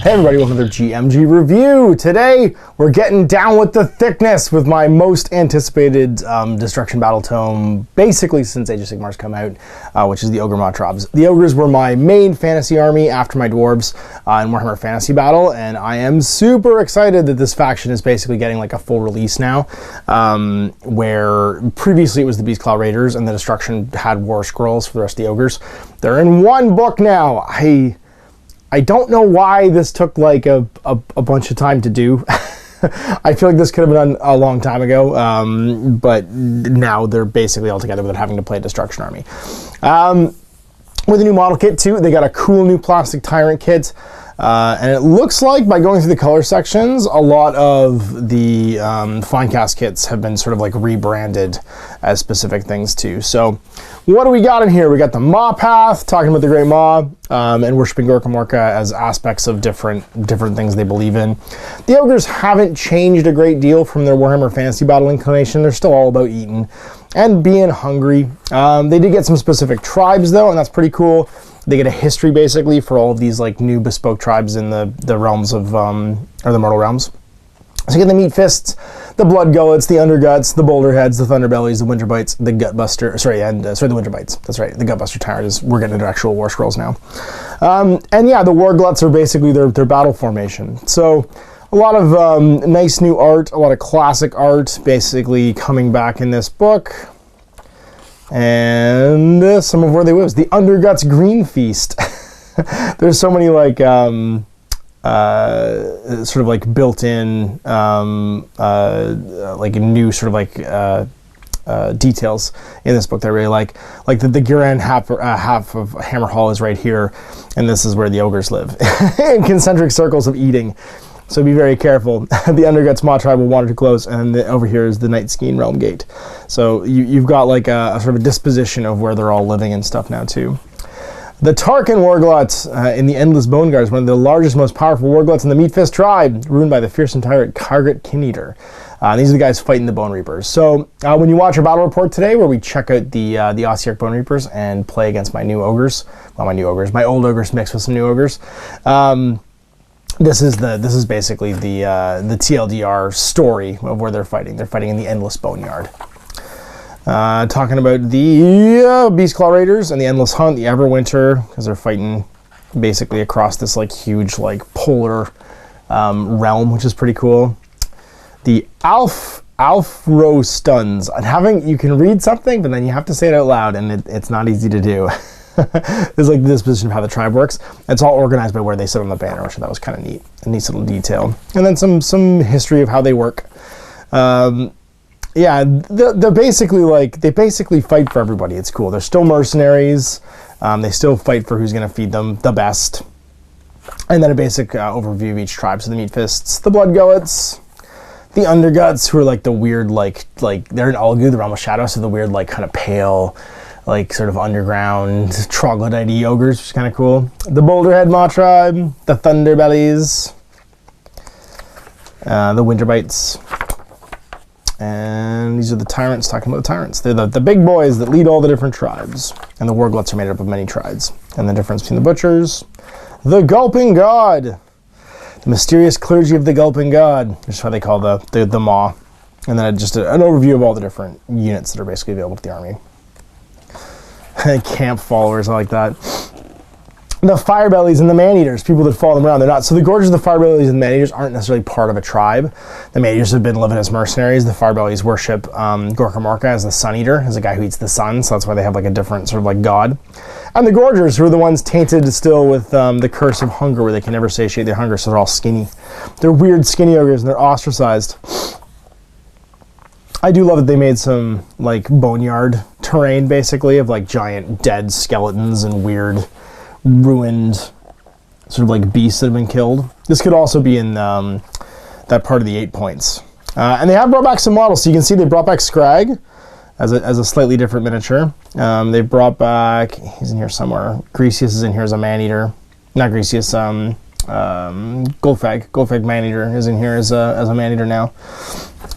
Hey everybody, welcome to the GMG review. Today, we're getting down with the thickness with my most anticipated Destruction Battletome, basically since Age of Sigmar's come out, which is the Ogor Mawtribes. The Ogres were my main fantasy army after my Dwarves in Warhammer Fantasy Battle, and I am super excited that this faction is basically getting like a full release now, where previously it was the Beastclaw Raiders and the Destruction had War Scrolls for the rest of the Ogres. They're in one book now. I don't know why this took like a bunch of time to do. I feel like this could have been done a long time ago, but now they're basically all together without having to play a Destruction army. With a new model kit too, they got a cool new plastic Tyrant kit. And it looks like, by going through the color sections, a lot of the Finecast kits have been sort of like rebranded as specific things too. So what do we got in here? We got the Maw Path, talking about the Great Maw, and worshipping Gorkamorka as aspects of different things they believe in. The Ogres haven't changed a great deal from their Warhammer Fantasy Battle inclination. They're still all about eating and being hungry. They did get some specific tribes though, and that's pretty cool. They get a history basically for all of these like new bespoke tribes in the realms of, or the mortal realms. So you get the Meat Fists, the Blood Gullets, the Underguts, the Boulder Heads, the Thunderbellies, the Winterbites, the Gutbuster, the Winterbites. That's right, the Gutbuster Tyrant is, we're getting into actual War Scrolls now. And yeah, the War Gluts are basically their battle formation. So a lot of nice new art, a lot of classic art basically coming back in this book. And some of where they live. The Underguts Green Feast. There's so many like sort of like built-in like new sort of like details in this book that I really like the Guerrilla half of Hammer Hall is right here, and this is where the Ogres live in concentric circles of eating. So be very careful. The Underguts Mawtribe will wander too close, and over here is the Night Skiing Realm Gate. So you've got like a sort of a disposition of where they're all living and stuff now too. The Tarkin Warglut in the Endless Bone Guard is one of the largest, most powerful Wargluts in the Meat Fist tribe, ruined by the fearsome tyrant Kargat Kineater. These are the guys fighting the Bone Reapers. So when you watch our battle report today, where we check out the Ossiarch Bone Reapers and play against my new Ogres, well, my old Ogres mixed with some new Ogres. This is basically the TLDR story of where they're fighting. They're fighting in the Endless Boneyard. Talking about the Beastclaw Raiders and the Endless Hunt, the Everwinter, because they're fighting basically across this like huge like polar realm, which is pretty cool. The Alfro Stuns. You can read something, but then you have to say it out loud, and it's not easy to do. It's like the disposition of how the tribe works. It's all organized by where they sit on the banner, which I thought was kind of neat. A nice little detail. And then some history of how they work. Yeah, they basically fight for everybody. It's cool. They're still mercenaries. They still fight for who's going to feed them the best. And then a basic overview of each tribe. So the Meat Fists, the Blood Gullets, the Underguts, who are like the weird like they're in Ulgu, the Realm of Shadow, so the weird like kind of pale, like sort of underground troglodyte ogres, which is kind of cool. The Boulderhead Mawtribe, the Thunderbellies, the Winterbites, and these are the Tyrants, talking about the Tyrants. They're the big boys that lead all the different tribes, and the Wargluts are made up of many tribes. And the difference between the Butchers, the Gulping God, the mysterious clergy of the Gulping God, which is how they call the Maw, and then just an overview of all the different units that are basically available to the army. Camp followers, I like that. The Firebellies and the Maneaters, people that follow them around. They're not. So the Gorgers, the Firebellies, and the Maneaters aren't necessarily part of a tribe. The Maneaters have been living as mercenaries. The Firebellies worship Gorkamorka as the Sun Eater, as a guy who eats the sun. So that's why they have like a different sort of like god. And the Gorgers, who are the ones tainted still with the curse of hunger, where they can never satiate their hunger, so they're all skinny. They're weird skinny ogres, and they're ostracized. I do love that they made some like boneyard terrain, basically, of like giant dead skeletons and weird ruined sort of like beasts that have been killed. This could also be in that part of the 8 points. And they have brought back some models. So you can see they brought back Scrag as a slightly different miniature. They brought back, he's in here somewhere. Greasius is in here as a Maneater. Not Greasius, Goldfag Maneater is in here as a Maneater now.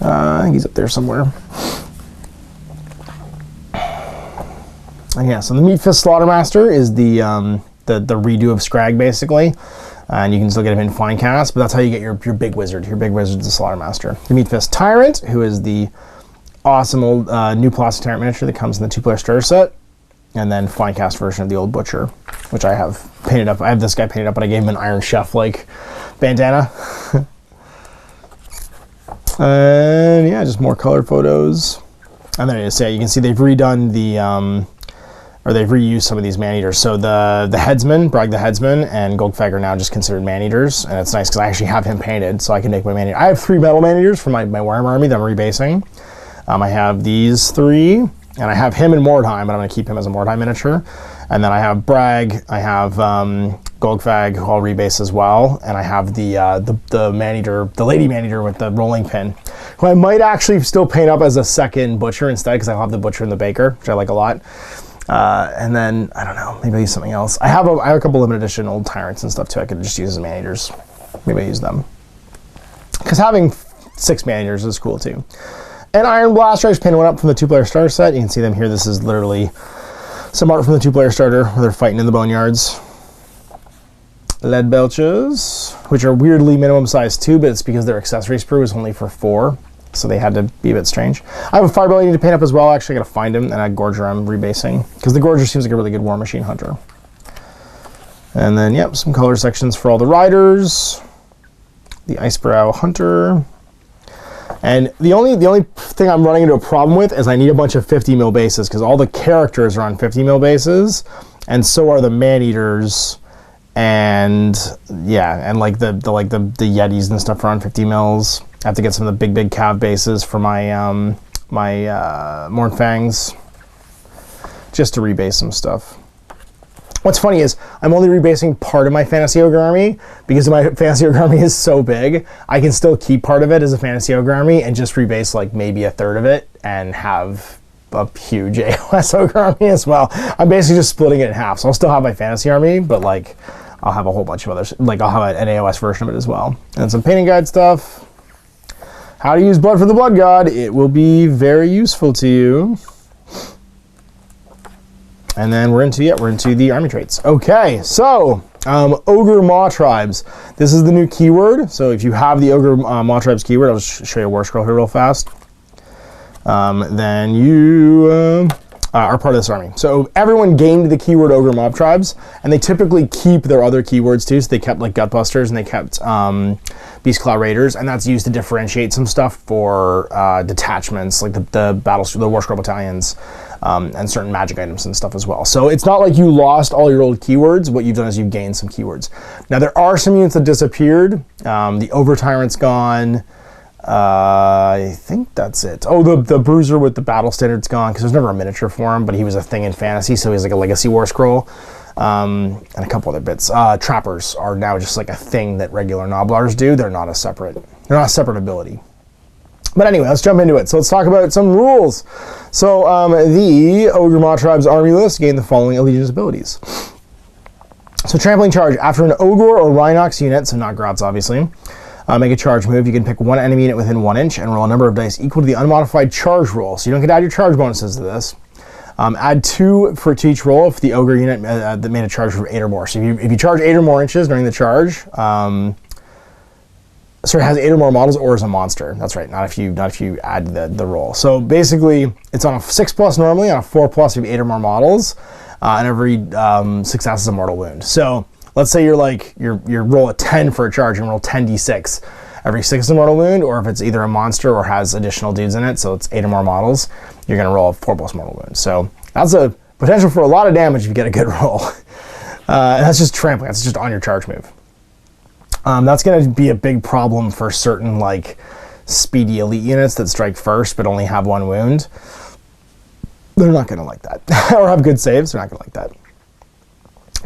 I think he's up there somewhere. And yeah, so the Meat Fist Slaughtermaster is the the redo of Scrag, basically. And you can still get him in fine cast, but that's how you get your big wizard. Your big wizard's the Slaughter Master. The Meat Fist Tyrant, who is the awesome old new plastic Tyrant miniature that comes in the 2-player starter set. And then fine cast version of the old Butcher, which I have painted up. I have this guy painted up, but I gave him an Iron Chef like bandana. And yeah, just more colored photos. And there it is. Yeah, you can see they've redone the or they've reused some of these man-eaters. So the headsman, Bragg the Headsman, and Golgfag are now just considered man-eaters, and it's nice because I actually have him painted, so I can make my man-eater. I have 3 metal man-eaters for my Warhammer army that I'm rebasing. I have these 3, and I have him in Mordheim, but I'm going to keep him as a Mordheim miniature. And then I have Bragg, I have Golgfag, who I'll rebase as well, and I have the man-eater, the lady man-eater with the rolling pin, who I might actually still paint up as a second Butcher instead, because I have the Butcher and the Baker, which I like a lot. And then, I don't know, maybe I'll use something else. I have a couple limited edition old Tyrants and stuff too I could just use as man-eaters. Maybe I use them. Because having 6 man-eaters is cool too. And Iron Blaster, I just painted one up from the 2-player starter set. You can see them here. This is literally some art from the 2-player starter where they're fighting in the boneyards. Lead Belches, which are weirdly minimum size 2, but it's because their accessory sprue is only for 4. So they had to be a bit strange. I have a Firebelly I need to paint up as well. Actually, I gotta find him, and a Gorger I'm rebasing, because the Gorger seems like a really good War Machine hunter. And then, yep, some color sections for all the riders. The Icebrow Hunter. And the only thing I'm running into a problem with is I need a bunch of 50 mil bases, because all the characters are on 50 mil bases, and so are the man-eaters. And yeah, and like the Yetis and stuff are on 50 mils. I have to get some of the big cav bases for my Mornfangs, just to rebase some stuff. What's funny is I'm only rebasing part of my Fantasy Ogre army, because my Fantasy Ogre army is so big, I can still keep part of it as a Fantasy Ogre army and just rebase like maybe a third of it and have a huge AOS Ogre army as well. I'm basically just splitting it in half, so I'll still have my Fantasy army, but like I'll have a whole bunch of others. Like I'll have an AOS version of it as well. And some painting guide stuff. How to use blood for the blood god. It will be very useful to you. And then we're into the army traits. Okay, so Ogor Mawtribes. This is the new keyword. So if you have the Ogor Mawtribes keyword, I'll just show you a war scroll here real fast. Then you are part of this army. So everyone gained the keyword Ogor Mawtribes, and they typically keep their other keywords too. So they kept like Gutbusters, and they kept Beastclaw Raiders, and that's used to differentiate some stuff for detachments, like the War Scroll battalions, and certain magic items and stuff as well. So it's not like you lost all your old keywords. What you've done is you've gained some keywords. Now there are some units that disappeared. The Over Tyrant's gone. I think that's it. Oh, the Bruiser with the battle standard's gone, because there's never a miniature for him, but he was a thing in Fantasy, so he's like a legacy war scroll. And a couple other bits. Trappers are now just like a thing that regular Noblars do. They're not a separate ability. But anyway, let's jump into it. So let's talk about some rules. So the Ogor Mawtribes army list gained the following allegiance abilities. So Trampling Charge. After an Ogor or Rhinox unit, so not Grots obviously, make a charge move, you can pick one enemy unit within 1 inch and roll a number of dice equal to the unmodified charge roll. So you don't get to add your charge bonuses to this. Add 2 to each roll if the Ogre unit that made a charge for 8 or more. So if you charge 8 or more inches during the charge, sorry, has 8 or more models or is a monster. That's right, not if you add the roll. So basically, it's on a 6+ normally, on a 4+ if you have 8 or more models, and every success is a mortal wound. So let's say you're roll a 10 for a charge and roll 10d6. Every 6 is a mortal wound, or if it's either a monster or has additional dudes in it, so it's 8 or more models, you're going to roll a 4+ mortal wound. So that's a potential for a lot of damage if you get a good roll. And that's just trampling. That's just on your charge move. That's going to be a big problem for certain like speedy elite units that strike first but only have 1 wound. They're not going to like that. Or have good saves. They're not going to like that.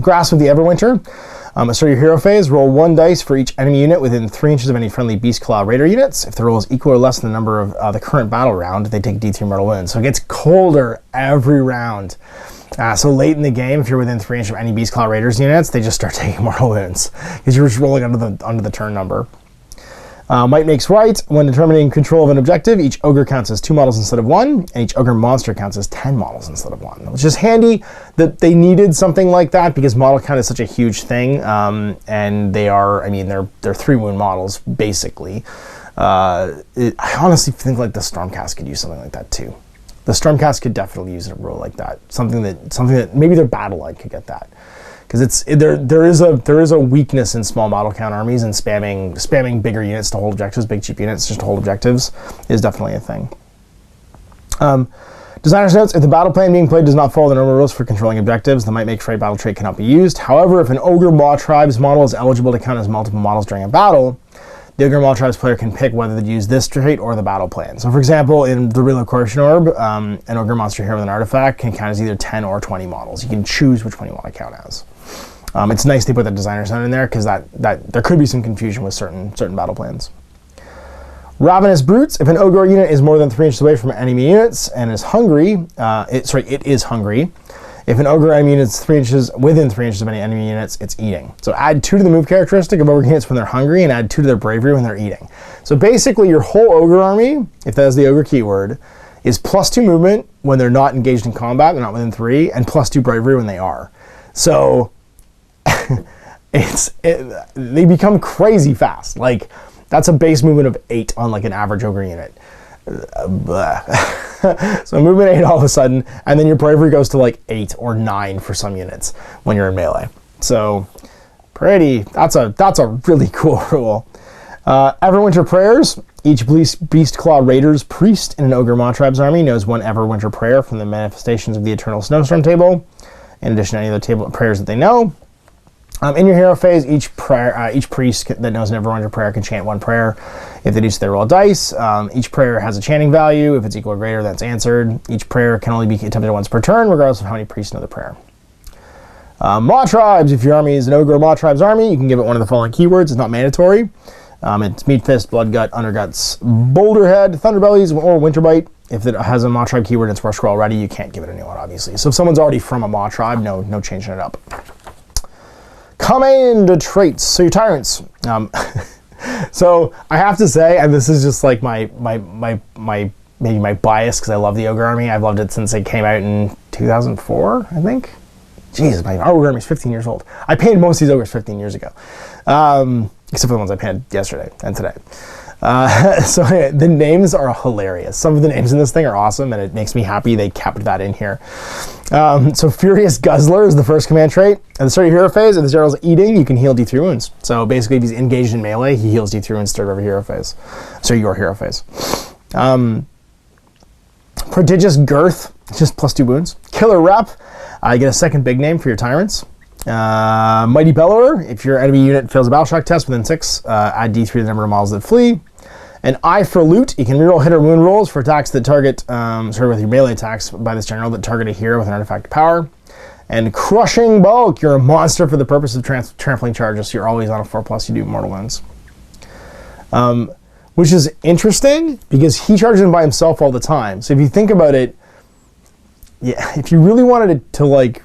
Grasp of the Everwinter. Start your hero phase, roll 1 dice for each enemy unit within 3 inches of any friendly Beastclaw Raider units. If the roll is equal or less than the number of the current battle round, they take D3 mortal wounds. So it gets colder every round. So late in the game, if you're within 3 inches of any Beastclaw Raiders units, they just start taking mortal wounds because you're just rolling under the turn number. Might makes right. When determining control of an objective, each ogre counts as 2 models instead of 1, and each ogre monster counts as 10 models instead of 1. Which is handy that they needed something like that because model count is such a huge thing, and they are, I mean, they're 3 wound models basically. I honestly think like the Stormcast could use something like that too. The Stormcast could definitely use a rule like that. Something that maybe their battle line could get that. Because there is a weakness in small model count armies, and spamming bigger units to hold objectives, big cheap units just to hold objectives, is definitely a thing. Designer's notes: if the battle plan being played does not follow the normal rules for controlling objectives, the Might Makes Right battle trait cannot be used. However, if an Ogor Mawtribes model is eligible to count as multiple models during a battle, the Ogor Mawtribes player can pick whether to use this trait or the battle plan. So for example, in the Relocation Orb, an Ogre monster here with an artifact can count as either 10 or 20 models. You can choose which one you want to count as. It's nice they put the designer's note in there because that there could be some confusion with certain battle plans. Ravenous Brutes: if an Ogre unit is more than 3 inches away from enemy units and is hungry, it is hungry. If an Ogre enemy unit is within 3 inches of any enemy units, it's eating. So add 2 to the move characteristic of Ogre units when they're hungry, and add 2 to their bravery when they're eating. So basically, your whole Ogre army, if that is the Ogre keyword, is +2 movement when they're not engaged in combat, they're not within 3, and +2 bravery when they are. So they become crazy fast. Like, that's a base movement of 8 on like an average Ogre unit. So movement 8 all of a sudden, and then your bravery goes to like 8 or 9 for some units when you're in melee. So that's a really cool rule. Everwinter Prayers: each Beastclaw Raiders priest in an Ogor Mawtribes army knows 1 Everwinter Prayer from the Manifestations of the Eternal Snowstorm table, in addition to any other table prayers that they know. In your hero phase, each priest that knows an Everwinter Prayer can chant 1 prayer. If they do so, they roll a dice. Each prayer has a chanting value. If it's equal or greater, that's answered. Each prayer can only be attempted once per turn, regardless of how many priests know the prayer. Mawtribes: if your army is an Ogor Mawtribes army, you can give it one of the following keywords. It's not mandatory. It's Meat Fist, Bloodgut, Underguts, Boulderhead, Thunderbellies, or Winterbite. If it has a Mawtribe keyword and it's Rush Scroll already, you can't give it a new one, obviously. So if someone's already from a Mawtribe, no changing it up. Command traits. So your Tyrants. So I have to say, and this is just like my maybe my bias because I love the Ogre army. I've loved it since it came out in 2004, I think. Jesus, my Ogre army is 15 years old. I painted most of these Ogres 15 years ago, except for the ones I painted yesterday and today. So the names are hilarious. Some of the names in this thing are awesome, and it makes me happy they kept that in here. So Furious Guzzler is the first command trait. At the start of your hero phase, if the general's eating, you can heal D3 wounds. So basically, if he's engaged in melee, he heals D3 wounds started every hero phase. So your hero phase. Prodigious Girth, just +2 wounds. Killer Rep, you get a second big name for your Tyrants. Mighty Bellower: if your enemy unit fails a battle shock test within 6, add D3 to the number of models that flee. An Eye for Loot: you can reroll hit or wound rolls for attacks that target, with your melee attacks by this general that target a hero with an artifact power. And Crushing Bulk: you're a monster for the purpose of trampling charges, so you're always on a 4+, you do mortal wounds. Which is interesting because he charges him by himself all the time. So if you think about it, yeah, if you really wanted it to like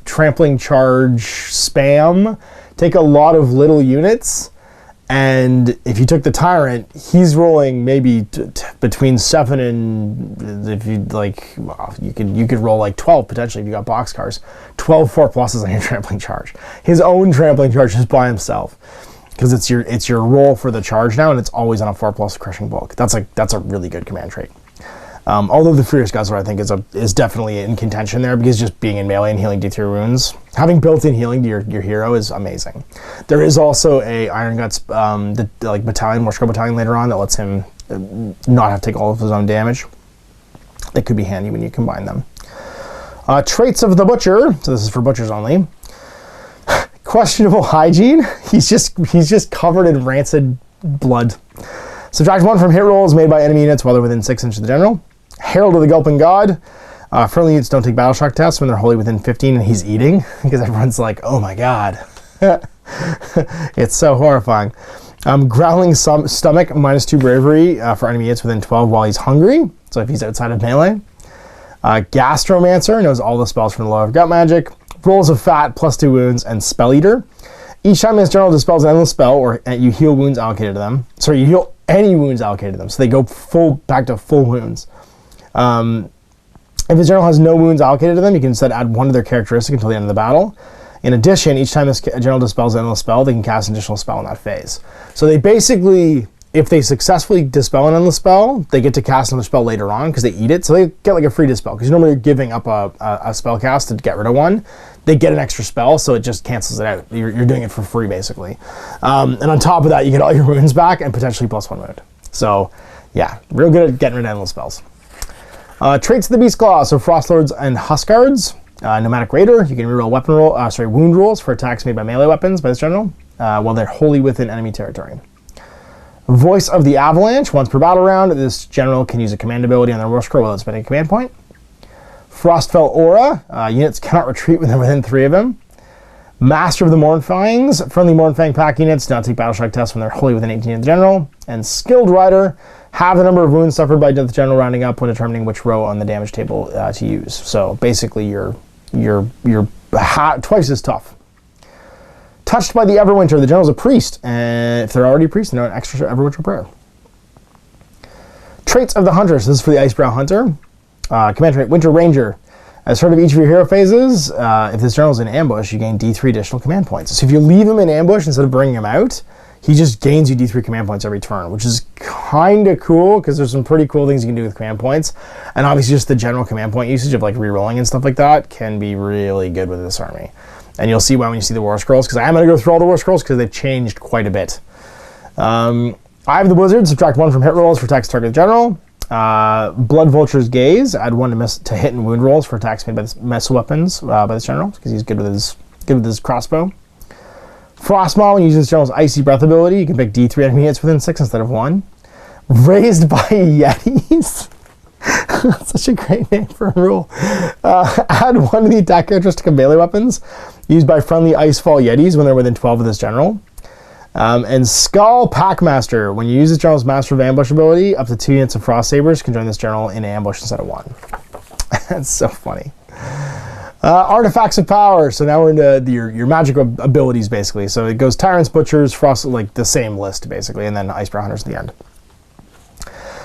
trampling charge spam, take a lot of little units, and if you took the Tyrant, he's rolling maybe between 7 and, if you like, well, you could roll like 12 potentially if you got boxcars. 12 4+s on your trampling charge. His own trampling charge is by himself because it's your roll for the charge now, and it's always on a 4+ Crushing Bulk. That's a really good command trait. Although the Furious Guzzler, I think, is definitely in contention there because just being in melee and healing D3 wounds, having built-in healing to your hero is amazing. There is also a Iron Guts battalion, War Scroll battalion later on that lets him not have to take all of his own damage. That could be handy when you combine them. Traits of the Butcher. So this is for butchers only. Questionable hygiene. He's just covered in rancid blood. Subtract 1 from hit rolls made by enemy units while they're within 6 inches of the general. Herald of the Gulping God. Friendly units don't take battle shock tests when they're wholly within 15 and he's eating, because everyone's like, oh my god. It's so horrifying. Growling Stomach, -2 bravery for enemy units within 12 while he's hungry, so if he's outside of melee. Gastromancer knows all the spells from the Law of Gut Magic. Rolls of Fat, +2 wounds, and Spell Eater. Each time this general dispels an endless spell, or you heal wounds allocated to them. Sorry, you heal any wounds allocated to them, so they go back to full wounds. If a general has no wounds allocated to them, you can instead add one to their characteristic until the end of the battle. In addition, each time this general dispels an endless spell, they can cast an additional spell in that phase. So they basically, if they successfully dispel an endless spell, they get to cast another spell later on because they eat it. So they get like a free dispel, because normally you're giving up a spell cast to get rid of one. They get an extra spell, so it just cancels it out. You're doing it for free, basically. And on top of that, you get all your wounds back and potentially +1 wound. So yeah, real good at getting rid of endless spells. Traits of the Beast Claw, so Frostlords and Huskguards. Nomadic Raider, you can reroll wound rolls for attacks made by melee weapons by this general, while they're wholly within enemy territory. Voice of the Avalanche, once per battle round, this general can use a command ability on their war scroll without spending a command point. Frostfell Aura, units cannot retreat when they're within 3 of them. Master of the Mournfangs, friendly Mournfang pack units do not take battle shock tests when they're wholly within 18 of the general. And Skilled Rider, have the number of wounds suffered by the general rounding up when determining which row on the damage table to use. So basically, you're twice as tough. Touched by the Everwinter, the general's a priest, and if they're already a priest, they know an extra Everwinter prayer. Traits of the Huntress, this is for the Icebrow Hunter. Command trait, Winter Ranger. As part of each of your hero phases, if this general's in ambush, you gain D3 additional command points. So if you leave him in ambush instead of bringing him out, he just gains you D3 command points every turn, which is kind of cool, because there's some pretty cool things you can do with command points. And obviously just the general command point usage of like rerolling and stuff like that can be really good with this army. And you'll see why when you see the War Scrolls, because I am going to go through all the War Scrolls because they've changed quite a bit. Eye of the Blizzard, subtract 1 from hit rolls for attacks target general. Blood Vulture's Gaze, add 1 to hit and wound rolls for attacks made by missile weapons by this general, because he's good with his crossbow. Frostmaw, when you use this general's Icy Breath ability, you can pick D3 enemy hits within 6 instead of 1. Raised by Yetis. Such a great name for a rule. Add 1 to the attack characteristic of melee weapons used by friendly Icefall Yetis when they're within 12 of this general. And Skull Packmaster, when you use this general's Master of Ambush ability, up to 2 units of Frost Sabers can join this general in ambush instead of 1. That's so funny. Artifacts of Power. So now we're into your magic abilities, basically. So it goes Tyrants, Butchers, Frost, like the same list, basically, and then Icebrow Hunters at the end.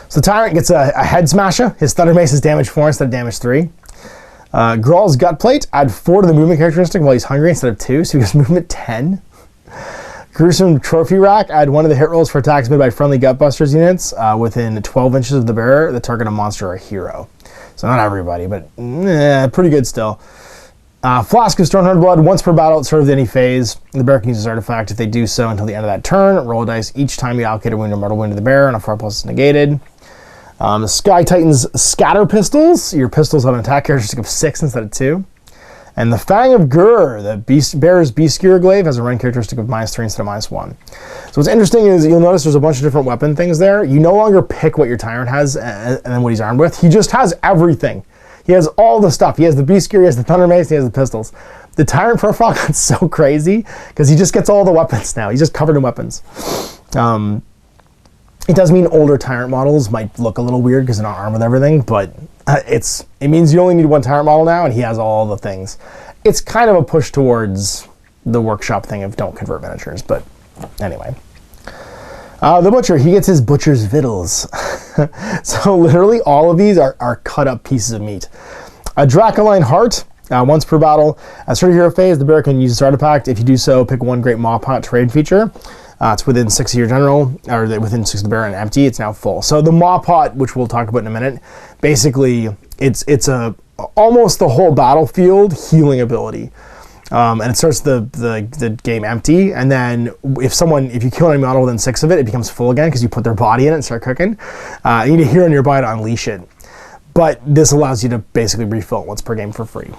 So the Tyrant gets a Head Smasher. His Thunder Mace is damage 4 instead of damage 3. Graal's Gut Plate, add 4 to the movement characteristic while he's hungry instead of 2, so he gets movement 10. Gruesome Trophy Rack, add 1 to the hit rolls for attacks made by friendly Gutbusters units within 12 inches of the bearer, the target a monster or a hero. So not everybody, but pretty good still. Flask of Stoneheart Blood, once per battle at start of any phase. The bearer can use this artifact if they do so until the end of that turn. Roll a dice each time you allocate a wound or mortal wound to the bearer, and a 4+ is negated. The Sky Titan's Scatter Pistols. Your pistols have an attack characteristic of 6 instead of 2. And the Fang of Gur, the bearer's Beast Skewer Glaive, has a run characteristic of -3 instead of -1. So what's interesting is you'll notice there's a bunch of different weapon things there. You no longer pick what your Tyrant has and then what he's armed with. He just has everything. He has all the stuff. He has the Beast Skewer, he has the Thunder Mace, he has the pistols. The Tyrant profile got so crazy because he just gets all the weapons now. He's just covered in weapons. It does mean older Tyrant models might look a little weird because they're not armed with everything, but it means you only need 1 Tyrant model now, and he has all the things. It's kind of a push towards the workshop thing of don't convert miniatures, but anyway. The Butcher, he gets his Butcher's Victuals. So literally all of these are cut up pieces of meat. A Dracoline Heart, once per battle. As start of hero phase, the bearer can use this artifact. If you do so, pick 1 Great Maw Pot trade feature. It's within 6 of your general, or within 6 of the bearer and empty. It's now full. So the Maw Pot, which we'll talk about in a minute, basically it's a almost the whole battlefield healing ability. And it starts the game empty, and then if you kill an enemy model within 6 of it, it becomes full again because you put their body in it and start cooking. You need a hero nearby to unleash it. But this allows you to basically refill it once per game for free.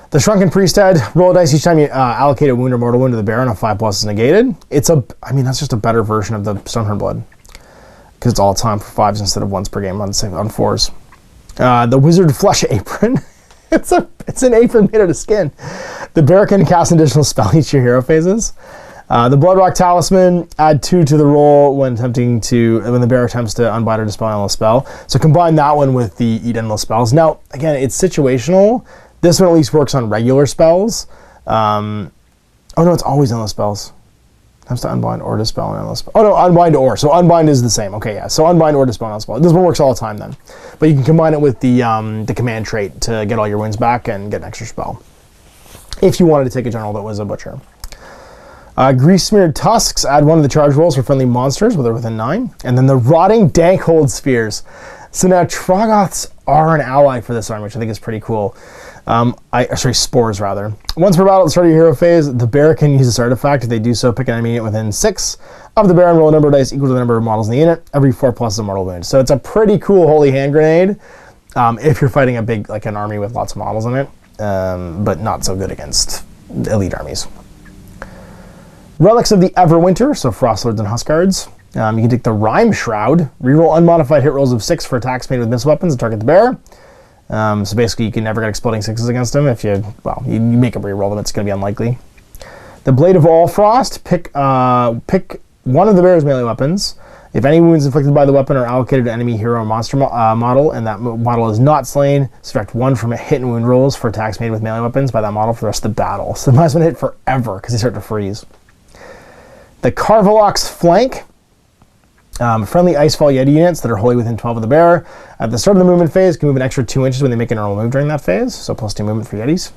The Shrunken Priesthead, roll a dice each time you allocate a wound or mortal wound to the bearer, and a 5+ is negated. That's just a better version of the Stoneheart Blood, because it's all time for 5s instead of 1s per game on 4s. The Wizard Flesh Apron. It's an apron made out of skin. The bearer can cast an additional spell each of your hero phases. The Bloodrock Talisman, add 2 to the roll when the bearer attempts to unbind or dispel an endless spell. So combine that one with the Eat Endless Spells. Now, again, it's situational. This one at least works on regular spells. Oh no, it's always endless spells. Attempts to unbind or dispel an endless spell. Oh no, unbind or. So unbind is the same. Okay, yeah. So unbind or dispel an endless spell. This one works all the time then. But you can combine it with the command trait to get all your wounds back and get an extra spell. If you wanted to take a general that was a butcher. Grease-smeared tusks. Add 1 to the charge rolls for friendly monsters where they're within 9. And then the rotting Dankhold spears. So now Troggoths are an ally for this army, which I think is pretty cool. Spores rather. Once per battle at the start of your hero phase, the bear can use this artifact. If they do so, pick an enemy unit within 6 of the bear and roll a number of dice equal to the number of models in the unit. Every 4+ is a mortal wound. So it's a pretty cool holy hand grenade if you're fighting a big, like an army with lots of models in it, but not so good against elite armies. Relics of the Everwinter, so Frostlords and Huskguards. You can take the Rime Shroud, reroll unmodified hit rolls of 6 for attacks made with missile weapons and target the bear. So basically you can never get exploding 6s against them. If you make them reroll them, it's going to be unlikely. The Blade of Allfrost, pick one of the bear's melee weapons. If any wounds inflicted by the weapon are allocated to enemy hero or monster model, and that model is not slain, subtract 1 from hit and wound rolls for attacks made with melee weapons by that model for the rest of the battle. So they might as well hit forever because they start to freeze. The Carvelox Flank. Friendly Icefall Yeti units that are wholly within 12 of the bear. At the start of the movement phase, can move an extra 2 inches when they make a normal move during that phase, so +2 movement for Yetis.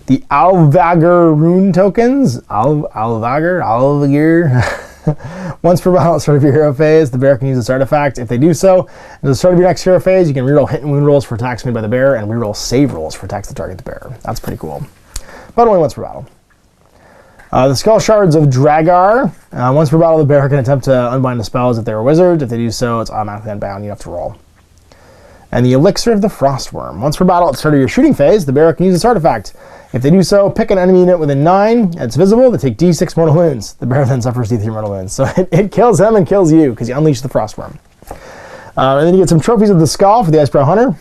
The Alvagr rune tokens. Alvagr. Once per battle at the start of your hero phase, the bear can use this artifact. If they do so, at the start of your next hero phase, you can reroll hit and wound rolls for attacks made by the bear and reroll save rolls for attacks that target the bear. That's pretty cool. But only once per battle. The Skull Shards of Dragar. Once per battle, the bear can attempt to unbind the spells if they're a wizard. If they do so, it's automatically unbound. You have to roll. And the Elixir of the Frostworm. Once per battle at the start of your shooting phase, the bear can use this artifact. If they do so, pick an enemy unit within 9. It's visible. They take D6 mortal wounds. The bear then suffers D3 mortal wounds. So it kills them and kills you because you unleash the Frostworm. And then you get some trophies of the Skull for the Icebrow Hunter.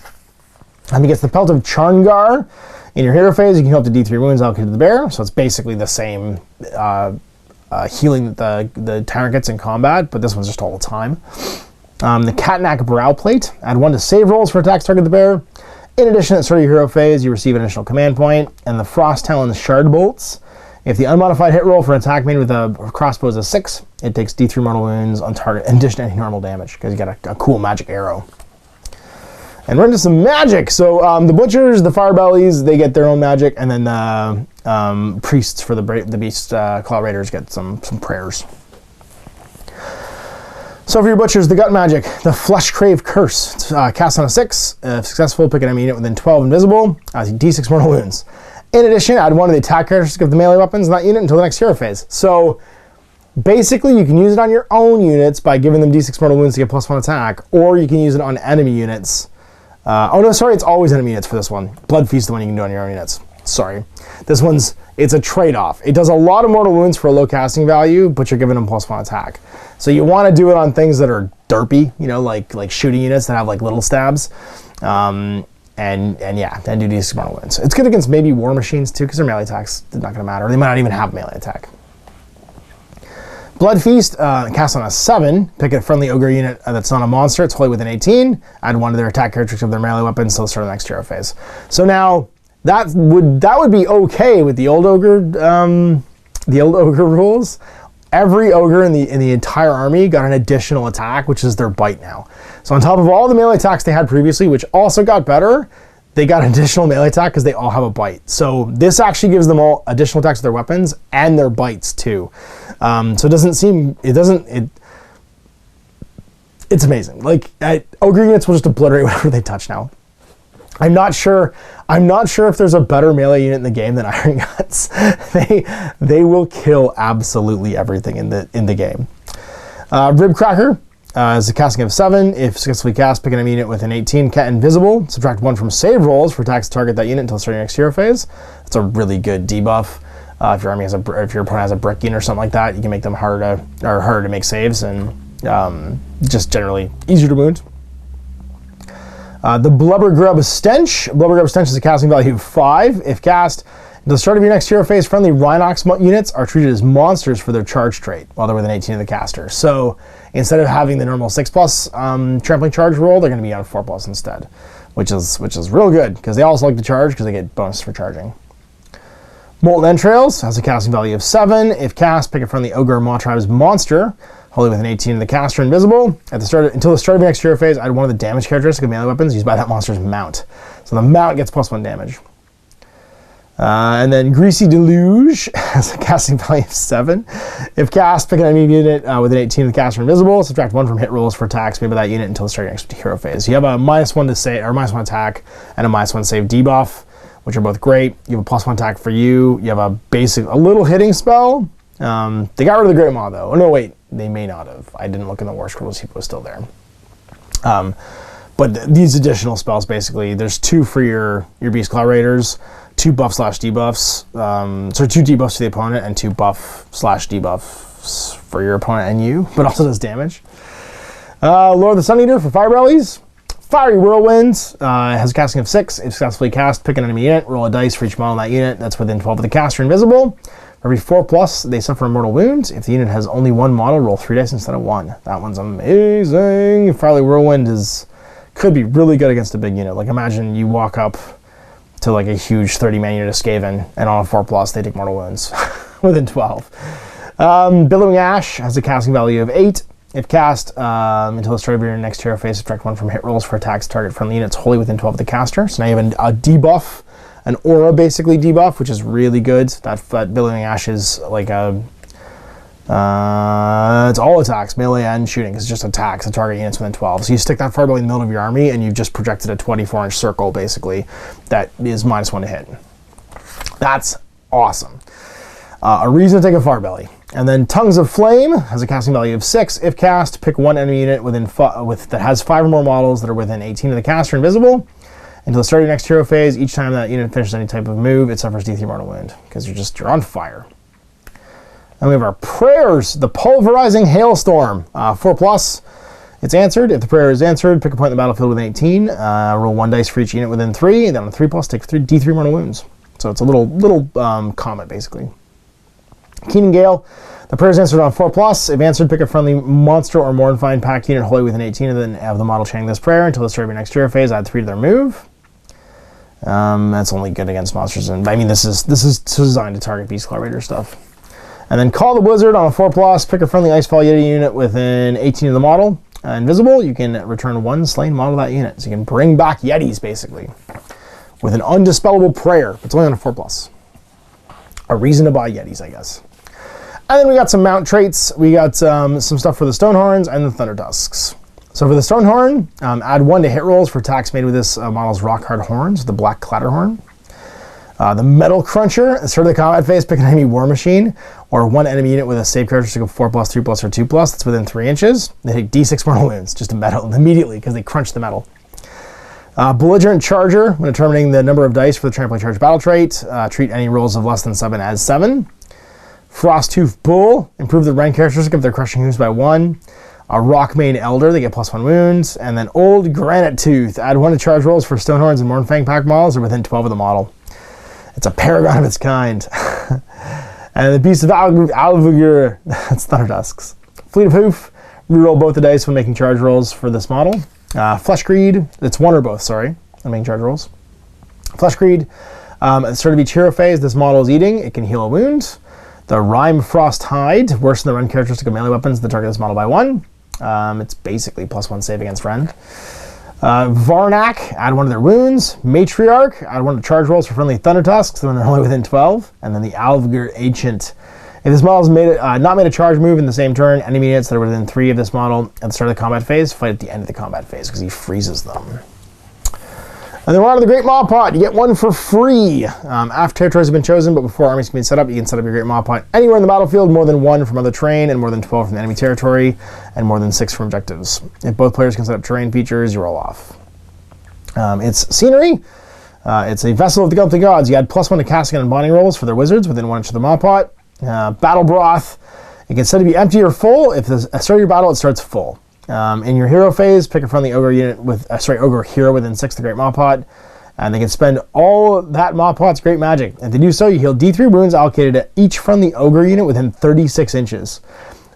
And he gets the Pelt of Charngar. In your hero phase, you can heal up to D3 wounds allocated to the bear, so it's basically the same healing that the Tyrant gets in combat, but this one's just all the time. The Catnack Brow Plate. Add 1 to save rolls for attacks target the bear. In addition, at the start of your hero phase, you receive an additional command point. And the Frost Talon Shard Bolts. If the unmodified hit roll for an attack made with a crossbow is a 6, it takes D3 mortal wounds on target in addition to any normal damage, because you got a cool magic arrow. And we're into some magic. So the Butchers, the Firebellies, they get their own magic, and then the Priests for the Beast Claw Raiders get some prayers. So for your Butchers, the Gut Magic, the Flesh Crave Curse. Cast on a 6. If successful, pick an enemy unit within 12 invisible. D6 mortal wounds. In addition, add 1 to the attack characteristic of the melee weapons in that unit until the next hero phase. So basically, you can use it on your own units by giving them D6 mortal wounds to get +1 attack, or you can use it on enemy units. Oh no, sorry, it's always enemy units for this one. Blood Feast is the one you can do on your own units. Sorry. This one's, it's a trade-off. It does a lot of mortal wounds for a low casting value, but you're giving them +1 attack. So you want to do it on things that are derpy, you know, like shooting units that have like little stabs. And yeah, then do D6 mortal wounds. It's good against maybe war machines too, because their melee attack's not going to matter. They might not even have melee attack. Blood Feast, cast on a 7. Pick a friendly ogre unit that's not a monster. It's wholly within 18. Add 1 to their attack characteristics of their melee weapons until the start of the next hero phase. So now that would be okay with the old ogre rules. Every ogre in the entire army got an additional attack, which is their bite now. So on top of all the melee attacks they had previously, which also got better, they got an additional melee attack because they all have a bite. So this actually gives them all additional attacks with their weapons and their bites too. So it's amazing. Like ogre units will just obliterate whatever they touch now. I'm not sure if there's a better melee unit in the game than Iron Guts. They will kill absolutely everything in the game. Ribcracker. Is a casting of 7. If successfully cast, pick an enemy unit with an 18. Cat Invisible. Subtract 1 from save rolls for attacks to target that unit until the start of your next hero phase. That's a really good debuff. If your opponent has a brick unit or something like that, you can make them harder to make saves and just generally easier to wound. The Blubbergrub Stench. Blubbergrub Stench is a casting value of 5. If cast, at the start of your next hero phase, friendly Rhinox units are treated as monsters for their charge trait while they're within 18 of the caster. So instead of having the normal 6+ trampling charge roll, they're going to be on 4+ instead, which is real good because they also like to charge because they get bonus for charging. Molten Entrails has a casting value of 7. If cast, pick a friendly Ogor Mawtribes monster, wholly with an 18 of the caster, invisible. Until the start of your next hero phase, add one of the damage characteristics of melee weapons used by that monster's mount. So the mount gets +1 damage. And then Greasy Deluge has a casting value of 7. If cast, pick an enemy unit with an 18 of the caster, invisible. Subtract 1 from hit rolls for attacks made by that unit until the start of your next hero phase. You have a -1 to save, or -1 attack, and a -1 save debuff, which are both great. You have a +1 attack for you. You have a little hitting spell. They got rid of the Great Maw though. Oh no, wait, they may not have. I didn't look in the war scrolls. He was still there. But these additional spells, basically, there's 2 for your Beastclaw Raiders, 2 buff/debuffs. So 2 debuffs to the opponent and 2 buff/debuffs for your opponent and you, but also does damage. Lord of the Sun Eater for Fire Bellies. Fiery Whirlwind has a casting of 6. If successfully cast, pick an enemy unit, roll a dice for each model in that unit that's within 12 of the caster, invisible. For every 4+, they suffer a mortal wound. If the unit has only 1 model, roll 3 dice instead of 1. That one's amazing. Fiery Whirlwind could be really good against a big unit. Like, imagine you walk up to like a huge 30-man unit of Skaven, and on a 4+, they take mortal wounds within 12. Billowing Ash has a casting value of 8. If cast, until the start of your next hero phase, subtract 1 from hit rolls for attacks target friendly units wholly within 12 of the caster. So now you have a debuff, an aura basically debuff, which is really good. That Billowing Ash is like it's all attacks, melee and shooting. It's just attacks to target units within 12. So you stick that fireball in the middle of your army, and you've just projected a 24-inch circle, basically, that is -1 to hit. That's awesome. A reason to take a Farbelly. And then Tongues of Flame has a casting value of 6. If cast, pick 1 enemy unit that has 5 or more models that are within 18 of the caster, invisible. Until the start of your next hero phase, each time that unit finishes any type of move, it suffers D3 mortal wound, because you're on fire. And we have our prayers, the Pulverizing Hailstorm, 4+. It's answered. If the prayer is answered, pick a point in the battlefield with an 18. Roll 1 dice for each unit within 3. And then on a 3+, take D3 mortal wounds. So it's a little comet, basically. Keenan Gale, the prayer is answered on 4+. If answered, pick a friendly monster or Mornfine pack unit wholly within 18 of the model chanting this prayer until the start of your next hero phase. Add 3 to their move. That's only good against monsters, and I mean this is designed to target Beastclaw Raider stuff. And then Call the Blizzard on a 4+. Pick a friendly Icefall Yeti unit within 18 of the model. Invisible, you can return 1 slain model of that unit. So you can bring back Yetis, basically, with an undispellable prayer. It's only on a 4+. A reason to buy Yetis, I guess. And then we got some mount traits. We got some stuff for the Stonehorns and the Thunder Tusks. So for the Stonehorn, add 1 to hit rolls for attacks made with this model's rock hard horns, the Black Clatterhorn. The Metal Cruncher, at the start of the combat phase, pick an enemy war machine, or 1 enemy unit with a save characteristic of 4+, 3+, or 2+, that's within 3 inches. They take D6 mortal wounds, just to metal immediately, because they crunch the metal. Belligerent Charger, when determining the number of dice for the Trampoline Charge battle trait, treat any rolls of less than 7 as 7. Frosttooth Bull, improve the rank characteristic of their crushing wounds by 1. Rockmane Elder, they get +1 wounds. And then Old Granite Tooth, add 1 to charge rolls for Stonehorns and Mornfang pack models are within 12 of the model. It's a paragon of its kind. And the Beast of Alvugur, that's Thunder Tusks. Fleet of Hoof, reroll both the dice when making charge rolls for this model. Flesh Greed, it's 1 or both, sorry, when making charge rolls. Flesh Greed, at the start of each hero phase, this model is eating, it can heal a wound. The Rime Frost Hide, worsen the run characteristic of melee weapons that target this model by 1. It's basically +1 save against rend. Varnak, add 1 to their wounds. Matriarch, add 1 to charge rolls for friendly Thunder Tusks when they're only within 12. And then the Alvgar Ancient. If this model is not made a charge move in the same turn, enemy units that are within 3 of this model at the start of the combat phase fight at the end of the combat phase because he freezes them. And then we're on to the Great Maw Pot. You get 1 for free. After territories have been chosen, but before armies can be set up, you can set up your Great Maw Pot anywhere in the battlefield, more than 1 from other terrain, and more than 12 from the enemy territory, and more than 6 from objectives. If both players can set up terrain features, you roll off. It's scenery. It's a Vessel of the Guilty Gods. You add +1 to casting and bonding rolls for their wizards within 1 inch of the Maw Pot. Battle Broth. It can set to be empty or full. If the start of your battle, it starts full. In your hero phase, pick a friendly ogre unit with ogre hero within 6 of the Great Maw Pot, and they can spend all that Maw Pot's great magic. If they do so, you heal D3 wounds allocated to each friendly ogre unit within 36 inches.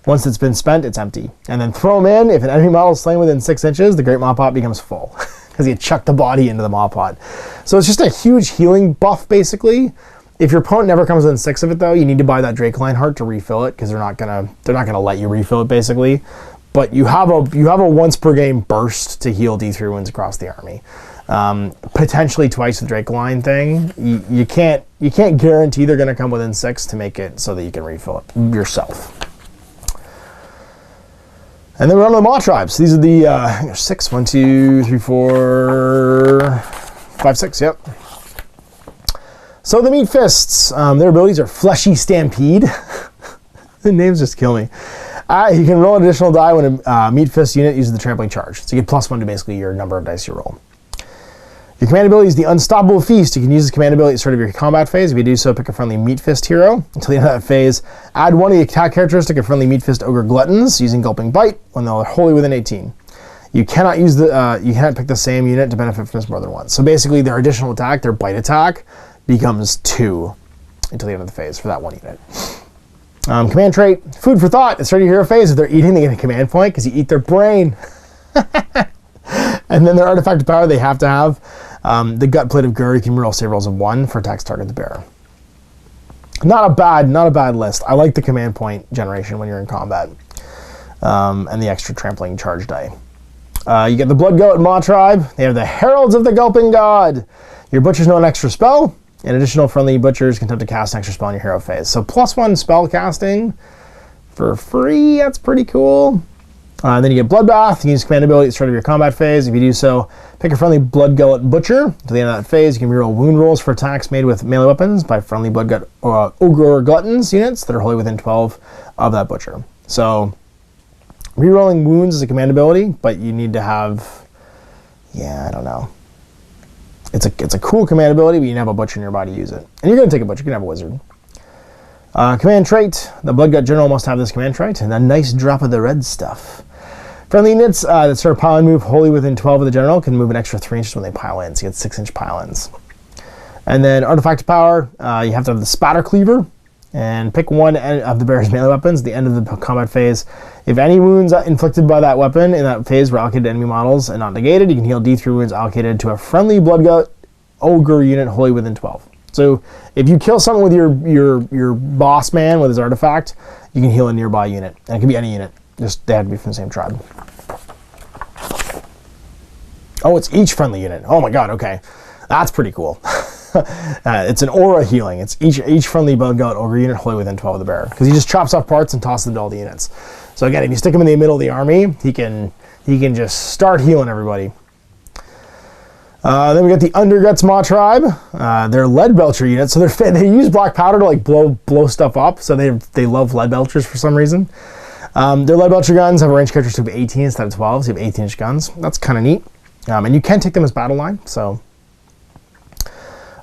Once it's been spent, it's empty. And then throw them in. If an enemy model is slain within 6 inches, the Great Maw Pot becomes full because you chuck the body into the Maw Pot. So it's just a huge healing buff, basically. If your opponent never comes within 6 of it, though, you need to buy that Drakeline Heart to refill it, because they're not gonna let you refill it, basically. But you have a once per game burst to heal D3 wounds across the army. Potentially twice the Drakeline thing. You can't guarantee they're gonna come within 6 to make it so that you can refill it yourself. And then we're on to the Mawtribes. These are the 6. 1, 2, 3, 4, 5, 6. Yep. So the Meat Fists, their abilities are Fleshy Stampede. The names just kill me. You can roll an additional die when a Meat Fist unit uses the Trampling Charge. So you get +1 to basically your number of dice you roll. Your command ability is the Unstoppable Feast. You can use this command ability at the start of your combat phase. If you do so, pick a friendly Meat Fist hero. Until the end of that phase, add 1 of the attack characteristic of friendly Meat Fist Ogre Gluttons using Gulping Bite when they're wholly within 18. You cannot use you can't pick the same unit to benefit from this more than once. So basically, their additional attack, their Bite attack, becomes 2 until the end of the phase for that one unit. Command trait, Food for Thought. At the start of your hero phase, if they're eating, they get a command point because you eat their brain. And then their artifact of power, they have to have the Gut Plate of Gur. You can reroll save rolls of 1 for attacks target the bearer. Not a bad list. I like the command point generation when you're in combat, and the extra trampling charge die. You get the Blood Goat Mawtribe. They have the Heralds of the Gulping God. Your butchers know an extra spell. And additional friendly butchers can attempt to cast an extra spell in your hero phase. So +1 spell casting for free. That's pretty cool. Then you get Bloodbath. You can use command ability at the start of your combat phase. If you do so, pick a friendly Blood Gullet Butcher. To the end of that phase, you can reroll wound rolls for attacks made with melee weapons by friendly Blood Gut Ogre Gluttons units that are wholly within 12 of that butcher. So rerolling wounds is a command ability, but you need to have, I don't know. It's a cool command ability, but you need to have a butcher nearby to use it. And you're going to take a butcher, you can have a wizard. Command trait, the Bloodgut General must have this command trait, and a nice drop of the red stuff. Friendly units that start pile and move wholly within 12 of the general can move an extra 3 inches when they pile in, so you get 6-inch pile-ins. And then artifact of power, you have to have the Spatter Cleaver, and pick 1 of the bearer's melee weapons at the end of the combat phase. If any wounds inflicted by that weapon in that phase were allocated to enemy models and not negated, you can heal D3 wounds allocated to a friendly Bloodgut Ogre unit wholly within 12. So if you kill someone with your boss man with his artifact, you can heal a nearby unit. And it can be any unit. Just they have to be from the same tribe. Oh, it's each friendly unit. Oh my god, okay. That's pretty cool. It's an aura healing. It's each friendly Bloodgut Ogre unit wholly within 12 of the bearer. Because he just chops off parts and tosses them to all the units. So again, if you stick him in the middle of the army, he can just start healing everybody. Then we got the Underguts Mawtribe. They're lead belcher units, so they use black powder to like blow stuff up. So they love lead belchers for some reason. Their lead belcher guns have a range characteristic of 18 instead of 12, so you have 18-inch guns. That's kind of neat. And you can take them as battle line. So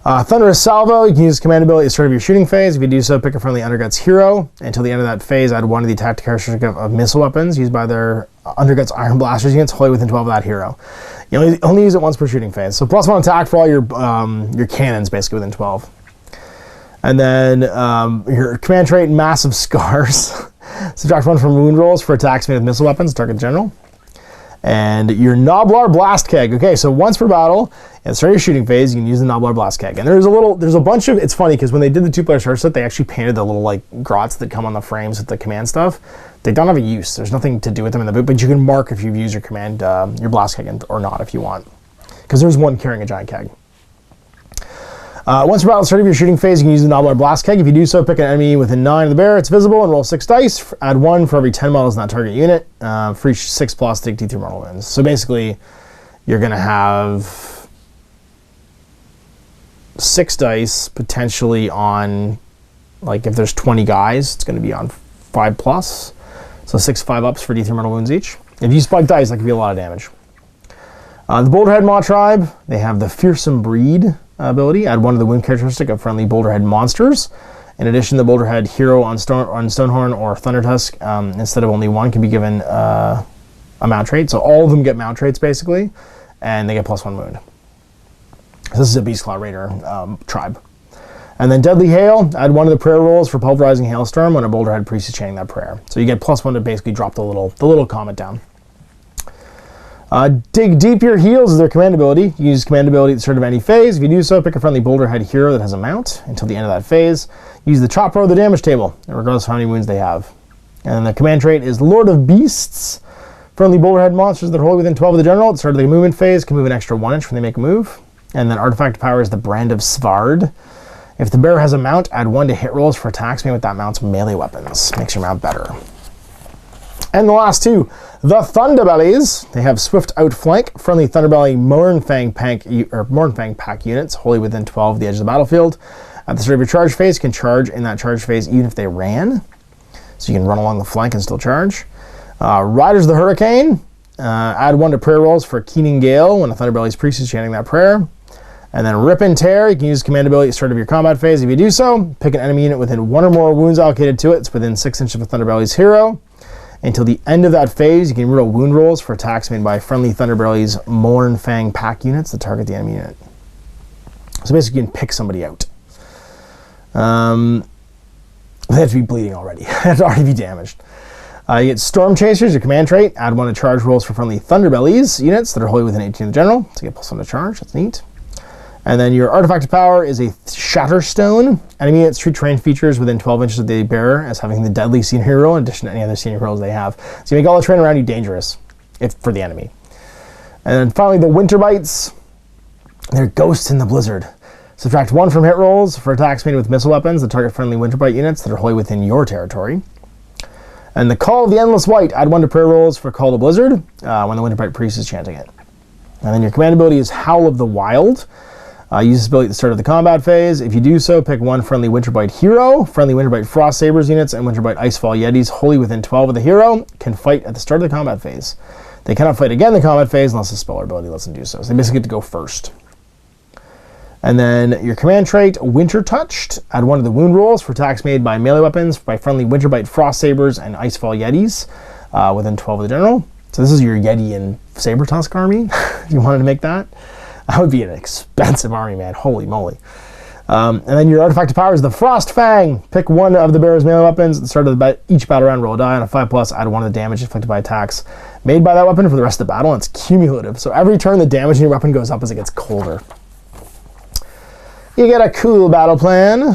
Thunderous Salvo, you can use command ability at the start of your shooting phase. If you do so, pick a friendly Underguts hero. Until the end of that phase, add 1 of the attack characteristic of missile weapons used by their Underguts Iron Blasters units wholly within 12 of that hero. You only use it once per shooting phase. So +1 attack for all your cannons basically within 12. And then your command trait, Massive Scars. Subtract 1 from wound rolls for attacks made with missile weapons, target general. And your Noblar Blast Keg. Okay, so once per battle, at the start of your shooting phase, you can use the Noblar Blast Keg. And there's a bunch of, it's funny because when they did the 2-player starter set, they actually painted the little like grots that come on the frames with the command stuff. They don't have a use. There's nothing to do with them in the boot, but you can mark if you've used your command, your Blast Keg or not if you want. Because there's one carrying a giant keg. Once per battle, at the start of your shooting phase, you can use the Noblar Blast Keg. If you do so, pick an enemy within 9 of the bearer. It's visible and roll 6 dice. Add 1 for every 10 models in that target unit. For each 6+, take D3 mortal wounds. So basically, you're going to have 6 dice potentially on, like if there's 20 guys, it's going to be on 5+. So 6 5-ups for D3 mortal wounds each. If you spike dice, that could be a lot of damage. The Boulderhead Mawtribe, they have the Fearsome Breed ability. Add 1 of the wound characteristic of friendly Boulderhead monsters. In addition, the Boulderhead hero on Stonehorn or Thundertusk, instead of only 1, can be given a mount trait. So all of them get mount traits basically, and they get +1 wound. So this is a Beastclaw Raider tribe. And then Deadly Hail, add 1 of the prayer rolls for Pulverizing Hailstorm when a Boulderhead priest is chanting that prayer. So you get +1 to basically drop the little comet down. Dig Deep Your Heels is their command ability. You use command ability at the start of any phase. If you do so, pick a friendly boulder head hero that has a mount until the end of that phase. Use the top row of the damage table, regardless of how many wounds they have. And the command trait is Lord of Beasts. Friendly boulder head monsters that are wholly within 12 of the general at the start of the movement phase can move an extra 1 inch when they make a move. And then artifact power is the Brand of Svard. If the bearer has a mount, add 1 to hit rolls for attacks made with that mount's melee weapons. Makes your mount better. And the last two, the Thunderbellies. They have swift outflank, friendly Thunderbelly Mournfang pack units, wholly within 12 of the edge of the battlefield. At the start of your charge phase, can charge in that charge phase even if they ran. So you can run along the flank and still charge. Riders of the Hurricane. Add 1 to prayer rolls for Keening Gale when a Thunderbelly's priest is chanting that prayer. And then Rip and Tear, you can use command ability at the start of your combat phase. If you do so, pick an enemy unit within 1 or more wounds allocated to it. It's within 6 inches of a Thunderbelly's hero. Until the end of that phase, you can reroll wound rolls for attacks made by friendly Thunderbelly's Mournfang pack units that target the enemy unit. So basically you can pick somebody out. They have to be bleeding already. They have to already be damaged. You get Storm Chasers, your command trait. Add 1 to charge rolls for friendly Thunderbellies units that are wholly within 18 of the general. So you get +1 to charge. That's neat. And then your artifact of power is a Shatterstone. Enemy units treat terrain features within 12 inches of the bearer as having the deadly senior hero in addition to any other senior heroes they have. So you make all the terrain around you dangerous for the enemy. And then finally the Winter Bites. They're Ghosts in the Blizzard. Subtract 1 from hit rolls for attacks made with missile weapons that target friendly Winter Bite units that are wholly within your territory. And the Call of the Endless White. Add 1 to prayer rolls for Call of the Blizzard when the Winter Bite priest is chanting it. And then your command ability is Howl of the Wild. Use this ability at the start of the combat phase. If you do so, pick 1 friendly Winterbite hero. Friendly Winterbite Frost Sabers units and Winterbite Icefall Yetis wholly within 12 of the hero can fight at the start of the combat phase. They cannot fight again in the combat phase unless the spell or ability lets them do so. So they basically get to go first. And then your command trait, Winter Touched. Add 1 to the wound rolls for attacks made by melee weapons by friendly Winterbite Frost Sabers and Icefall Yetis within 12 of the general. So this is your Yeti and Saber Tusk army, if you wanted to make that. That would be an expensive army, man. Holy moly. And then your artifact of power is the Frost Fang. Pick 1 of the bearer's melee weapons at the start of each battle round. Roll a die on a 5+. Add 1 of the damage inflicted by attacks made by that weapon for the rest of the battle. And it's cumulative. So every turn, the damage in your weapon goes up as it gets colder. You get a cool battle plan.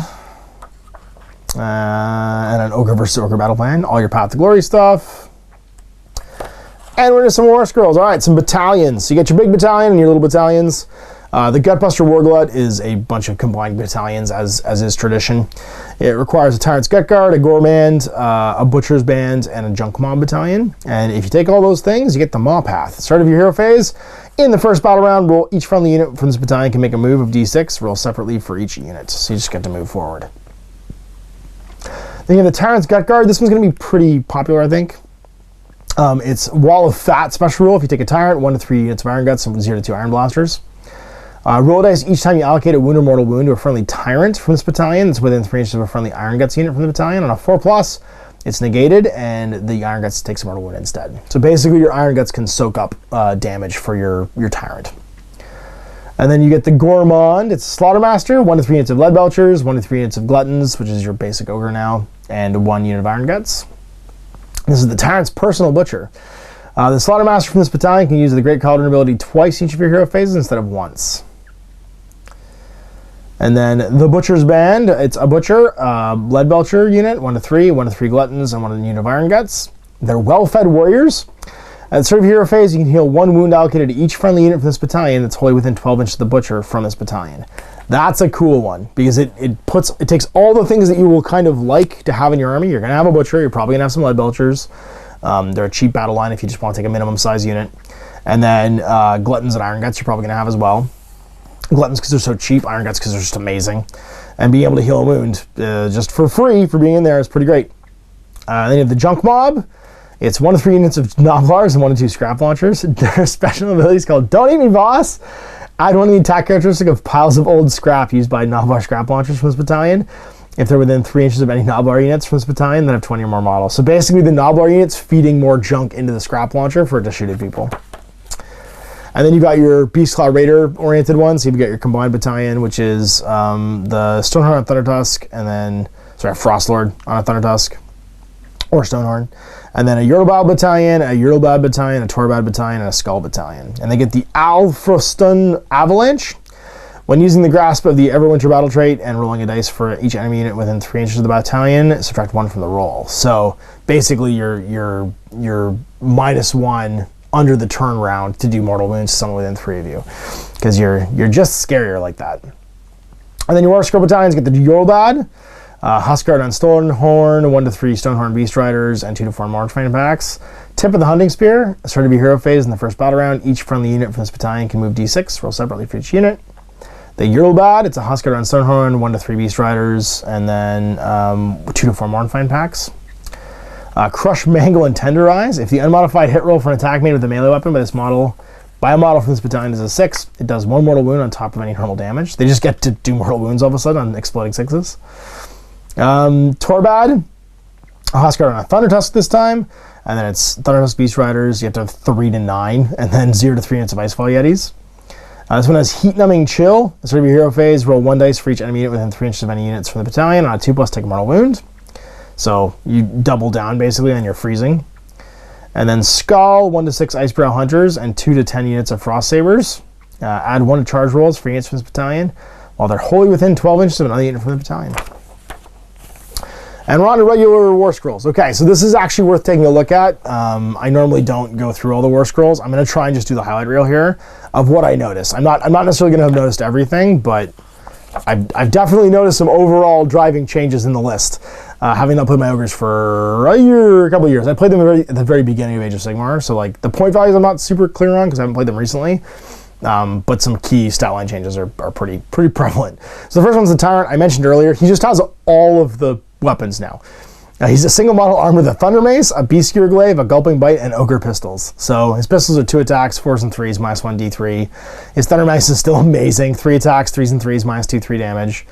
And an Ogre versus Ogre battle plan. All your Path to Glory stuff. And we're into some War Scrolls. All right, some battalions. So you get your big battalion and your little battalions. The Gutbuster Warglut is a bunch of combined battalions, as is tradition. It requires a Tyrant's Gut Guard, a Gore Band, a Butcher's Band, and a Junk Mob battalion. And if you take all those things, you get the Maw Path. Start of your hero phase. In the first battle round, roll each friendly unit from this battalion can make a move of D6. Roll separately for each unit. So you just get to move forward. Then you have the Tyrant's Gut Guard. This one's going to be pretty popular, I think. It's Wall of Fat special rule. If you take a Tyrant, 1 to 3 units of Iron Guts and 0 to 2 Iron Blasters. Roll dice each time you allocate a wound or mortal wound to a friendly Tyrant from this battalion. It's within 3 inches of a friendly Iron Guts unit from the battalion. On a 4+, it's negated, and the Iron Guts takes a mortal wound instead. So basically, your Iron Guts can soak up damage for your Tyrant. And then you get the Gourmand. It's a Slaughtermaster, 1 to 3 units of Lead Belchers, 1 to 3 units of Gluttons, which is your basic Ogre now, and 1 unit of Iron Guts. This is the Tyrant's Personal Butcher. The Slaughtermaster from this battalion can use the Great Cauldron ability twice each of your hero phases instead of once. And then the Butcher's Band. It's a Butcher, Lead Belcher unit, 1 to 3, 1 to 3 Gluttons, and 1 unit of Iron Guts. They're well-fed warriors. At the start of your hero phase, you can heal 1 wound allocated to each friendly unit from this battalion that's wholly within 12 inches of the Butcher from this battalion. That's a cool one, because it takes all the things that you will kind of like to have in your army. You're going to have a Butcher, you're probably going to have some Lead Belchers. They're a cheap battle line if you just want to take a minimum size unit. And then Gluttons and Iron Guts you're probably going to have as well. Gluttons because they're so cheap, Iron Guts because they're just amazing. And being able to heal a wound just for free for being in there is pretty great. Then you have the Junk Mob. It's 1 to 3 units of Noblars and 1 to 2 Scrap Launchers. Their special ability is called Don't Eat Me, Boss. Add 1 of the attack characteristic of piles of old scrap used by Noblar Scrap Launchers from this battalion. If they're within 3 inches of any Noblar units from this battalion, then have 20 or more models. So basically the Noblar unit's feeding more junk into the Scrap Launcher for it to shoot at people. And then you've got your Beastclaw Raider oriented ones. So you've got your combined battalion, which is the Stoneheart on Thundertusk, and then, sorry, Frostlord on a Thundertusk. or Stonehorn. And then a Yurlbad Battalion, a Yurlbad Battalion, a Torbad Battalion, and a Skull Battalion. And they get the Alfrostun Avalanche. When using the Grasp of the Everwinter battle trait and rolling a dice for each enemy unit within 3 inches of the battalion, subtract 1 from the roll. So basically you're -1 under the turn round to do mortal wounds to someone within 3 of you. Because you're just scarier like that. And then your War Scroll Battalions get the Yurlbad, Huskguard on Stonehorn, 1 to 3 Stonehorn Beast Riders, and 2 to 4 Marchfang packs. Tip of the Hunting Spear, started to be hero phase in the first battle round. Each friendly unit from this battalion can move d6, roll separately for each unit. The Yurlbad, it's a Huskguard on Stonehorn, 1 to 3 Beast Riders, and then 2 to 4 Marchfang packs. Crush, Mangle, and Tenderize. If the unmodified hit roll for an attack made with a melee weapon by a model from this battalion is a 6, it does 1 mortal wound on top of any normal damage. They just get to do mortal wounds all of a sudden on exploding 6s. Torbad, a Huskguard on a Thunder Tusk this time, and then it's Thunder Tusk Beast Riders. You have to have 3 to 9, and then 0 to 3 units of Icefall Yetis. This one has Heat Numbing Chill. Start of your hero phase, roll 1 dice for each enemy unit within 3 inches of any units from the battalion. On a 2+, take a mortal wound. So you double down basically on your freezing. And then Skull, 1 to 6 Icebrow Hunters, and 2 to 10 units of Frost Sabers. Add 1 to charge rolls for units from this battalion, while they're wholly within 12 inches of another unit from the battalion. And we're on to regular War Scrolls. Okay, so this is actually worth taking a look at. I normally don't go through all the War Scrolls. I'm going to try and just do the highlight reel here of what I noticed. I'm not necessarily going to have noticed everything, but I've definitely noticed some overall driving changes in the list. Having not played my ogres for a couple of years. I played them at the very beginning of Age of Sigmar, so like the point values I'm not super clear on because I haven't played them recently. But some key stat line changes are pretty prevalent. So the first one's the Tyrant I mentioned earlier. He just has all of the weapons now. He's a single model armed with a Thunder Mace, a Beast Skewer Glaive, a Gulping Bite, and Ogre Pistols. So his pistols are 2 attacks, 4s and 3s, -1 d3. His Thunder Mace is still amazing, 3 attacks, 3s and 3s, -2, 3 damage.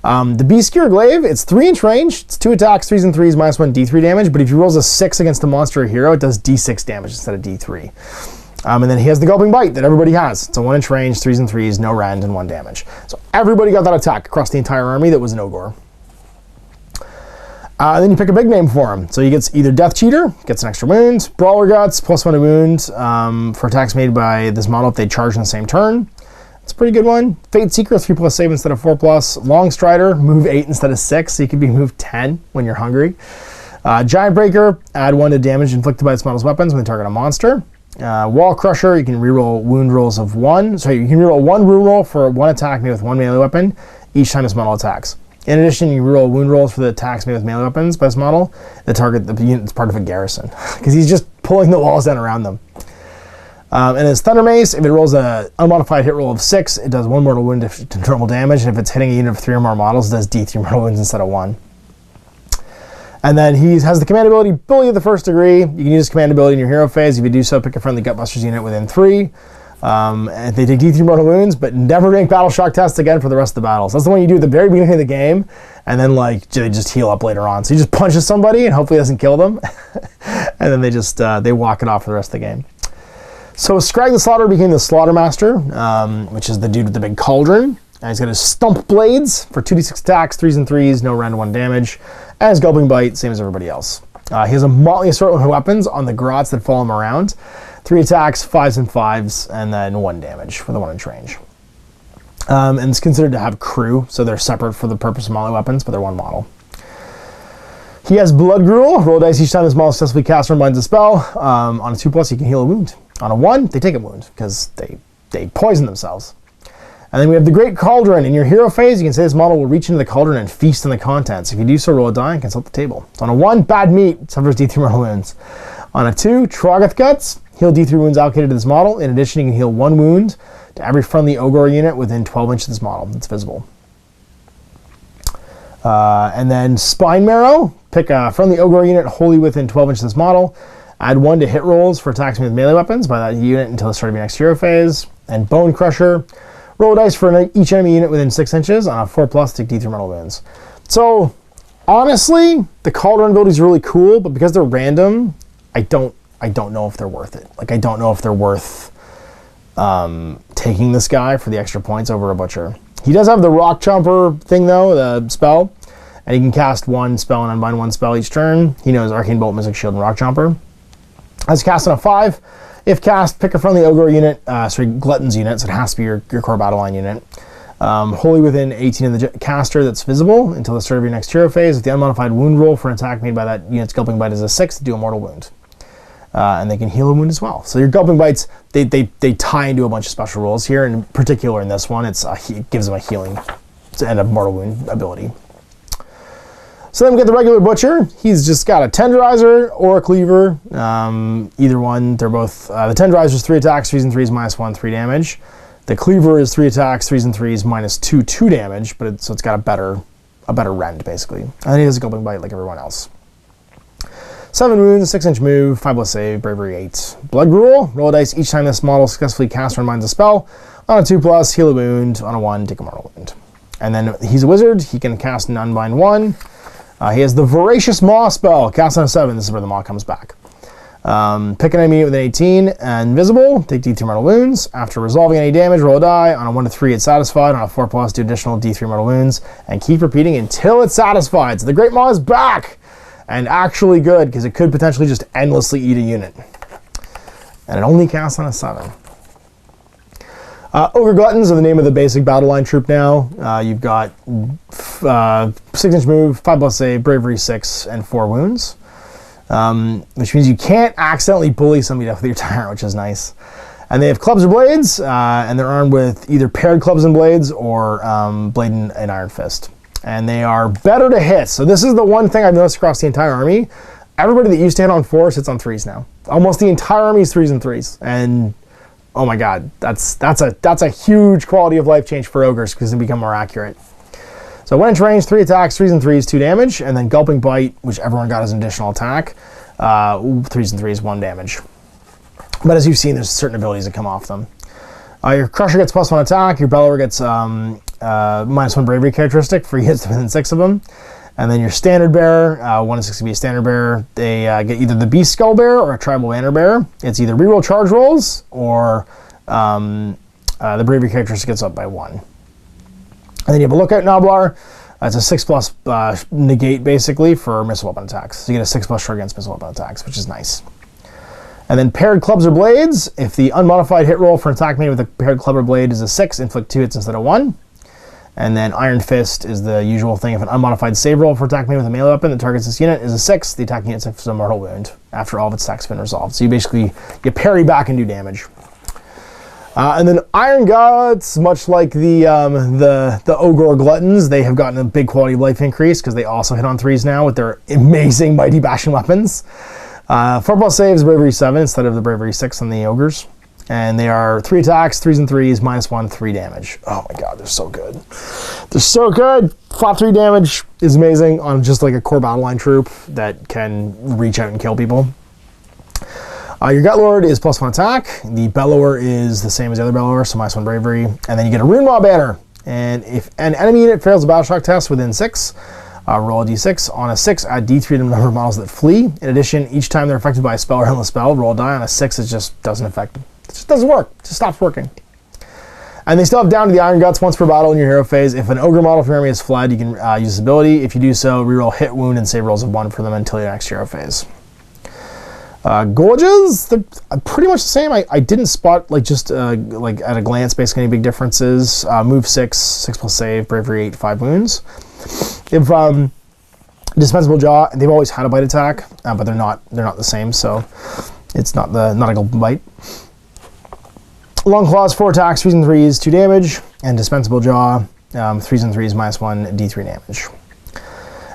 The Beast Skewer Glaive, it's 3-inch range, it's 2 attacks, 3s and 3s, -1 d3 damage, but if he rolls a 6 against a monster or hero, it does d6 damage instead of d3. And then he has the Gulping Bite that everybody has. It's a 1-inch range, 3s and 3s, no rend, and 1 damage. So everybody got that attack across the entire army that was an Ogor. Then you pick a big name for him. So he gets either Death Cheater, gets an extra wound, Brawler Guts, +1 to wound for attacks made by this model if they charge in the same turn. It's a pretty good one. Fate Seeker, 3+ save instead of 4+. Long Strider, move 8 instead of 6, so you can be moved 10 when you're hungry. Giant Breaker, add 1 to damage inflicted by this model's weapons when they target a monster. Wall Crusher, you can reroll wound rolls of 1. So you can reroll 1 wound roll for 1 attack made with 1 melee weapon each time this model attacks. In addition, you reroll wound rolls for the attacks made with melee weapons by this model that target the unit that's part of a garrison, because he's just pulling the walls down around them. And his Thunder Mace, if it rolls an unmodified hit roll of 6, it does 1 mortal wound to normal damage, and if it's hitting a unit of 3 or more models, it does d3 mortal wounds instead of 1. And then he has the command ability Bully of the First Degree. You can use his command ability in your hero phase. If you do so, pick a friendly Gutbusters unit within 3. And they take d3 mortal wounds, but never make battle shock tests again for the rest of the battles. That's the one you do at the very beginning of the game, and then like they just heal up later on. So he just punches somebody and hopefully doesn't kill them, and then they just they walk it off for the rest of the game. So Scrag the Slaughter became the Slaughter Master, which is the dude with the big cauldron. And he's got his Stump Blades for 2d6 attacks, 3s and 3s, no rend, 1 damage, and his Gulping Bite, same as everybody else. He has a motley assortment of weapons on the grots that follow him around. 3 attacks, 5s and 5s, and then 1 damage for the 1-inch range. And it's considered to have crew, so they're separate for the purpose of melee weapons, but they're 1 model. He has Blood Gruel. Roll dice each time this model successfully casts or unbinds a spell. On a 2+, he can heal a wound. On a 1, they take a wound, because they poison themselves. And then we have the Great Cauldron. In your hero phase, you can say this model will reach into the cauldron and feast on the contents. If you do so, roll a die and consult the table. So on a 1, Bad Meat, suffers d3 mortal wounds. On a 2, Troggoth Guts, heal d3 wounds allocated to this model. In addition, you can heal 1 wound to every friendly Ogor unit within 12 inches of this model. It's visible. And then Spine Marrow, pick a friendly Ogor unit wholly within 12 inches of this model. Add 1 to hit rolls for attacks with melee weapons by that unit until the start of your next hero phase. And Bone Crusher, roll a dice for each enemy unit within 6 inches. On a 4+, take d3 mortal wounds. So, honestly, the Cauldron ability is really cool, but because they're random, I don't know if they're worth it. Like, I don't know if they're worth taking this guy for the extra points over a Butcher. He does have the Rock Chomper thing, though, the spell, and he can cast one spell and unbind one spell each turn. He knows Arcane Bolt, Mystic Shield, and Rock Jumper. As cast on a 5, if cast, pick a friendly Ogre unit, Glutton's unit, so it has to be your core battle line unit. Wholly within 18 of the caster that's visible until the start of your next hero phase. If the unmodified wound roll for an attack made by that unit's Gulping Bite is a 6, do a mortal wound. And they can heal a wound as well. So your Gulping Bites, they tie into a bunch of special rolls here. In particular, in this one, it gives them a healing and a mortal wound ability. So then we get the regular Butcher. He's just got a Tenderizer or a Cleaver. Either one. They're both... the Tenderizer is 3 attacks, 3s and 3s, -1, 3 damage. The Cleaver is 3 attacks, 3s and 3s, -2, 2 damage. But so it's got a better rend, basically. And then he has a Gulping Bite like everyone else. 7 wounds, 6-inch move, 5+ save, bravery 8. Blood Gruel. Roll a dice each time this model successfully casts or unbinds a spell. On a 2+, heal a wound. On a 1, take a mortal wound. And then he's a wizard. He can cast and unbind 1. He has the Voracious Maw spell. Cast on a 7. This is where the Maw comes back. Pick an enemy with an 18 and invisible. Take D3 mortal wounds. After resolving any damage, roll a die. On a 1 to 3, it's satisfied. On a 4+, do additional D3 mortal wounds. And keep repeating until it's satisfied. So the Great Maw is back! And actually good, because it could potentially just endlessly eat a unit. And it only casts on a 7. Ogre Gluttons are the name of the basic battle line troop now. You've got 6-inch move, 5+ save, bravery 6, and 4 wounds. Which means you can't accidentally bully somebody to death with your Tyrant, which is nice. And they have clubs or blades, and they're armed with either paired clubs and blades or blade and iron fist. And they are better to hit. So this is the one thing I've noticed across the entire army. Everybody that used to hit on 4s hits on 3s now. Almost the entire army is 3s and 3s. And oh my god, that's a huge quality of life change for ogres because they become more accurate. So 1-inch range, 3 attacks, 3s and 3s, 2 damage, and then Gulping Bite, which everyone got as an additional attack, 3s and 3s, 1 damage. But as you've seen, there's certain abilities that come off them. Your Crusher gets +1 attack, your Bellower gets -1 bravery characteristic for units within 6 of them. And then your Standard Bearer, 1 to 6 to be a Standard Bearer, they get either the Beast Skull Bearer or a Tribal Banner Bearer. It's either reroll charge rolls or the bravery characteristic gets up by 1. And then you have a Lookout Noblar. It's a 6+ negate basically for missile weapon attacks. So you get a 6+ short against missile weapon attacks, which is nice. And then paired clubs or blades. If the unmodified hit roll for an attack made with a paired club or blade is a 6, inflict 2 hits instead of 1. And then Iron Fist is the usual thing. If an unmodified save roll for attack made with a melee weapon that targets this unit is a 6, the attacking unit suffers a mortal wound after all of its attacks have been resolved. So you parry back and do damage. And then Iron Guts, much like the Ogor Gluttons, they have gotten a big quality of life increase because they also hit on 3s now with their amazing Mighty Bashing weapons. 4+ saves, bravery 7 instead of the bravery 6 on the ogres. And they are 3 attacks, 3s and 3s, -1, 3 damage. Oh my god, they're so good. They're so good! Flat 3 damage is amazing on just like a core battle line troop that can reach out and kill people. Your Gutlord is +1 attack. The Bellower is the same as the other Bellower, so -1 bravery. And then you get a Rune Maw Banner. And if an enemy unit fails a battle shock test within 6, roll a d6. On a 6, add d3 to the number of models that flee. In addition, each time they're affected by a spell or endless spell, roll a die. On a 6, it just doesn't affect them. It just doesn't work. It just stops working. And they still have down to the Iron Guts once per battle in your hero phase. If an Ogre model from your army is fled, you can use this ability. If you do so, reroll hit, wound, and save rolls of 1 for them until your next hero phase. Gorges, they're pretty much the same. I didn't spot like at a glance basically any big differences. Move 6, 6+ save, bravery 8, 5 wounds. If Dispensable Jaw, they've always had a bite attack, but they're not the same, so it's not a Gulping Bite. Long Claws, 4 attacks, 3s and 3s, 2 damage, and Dispensable Jaw, 3s and 3s, -1, d3 damage.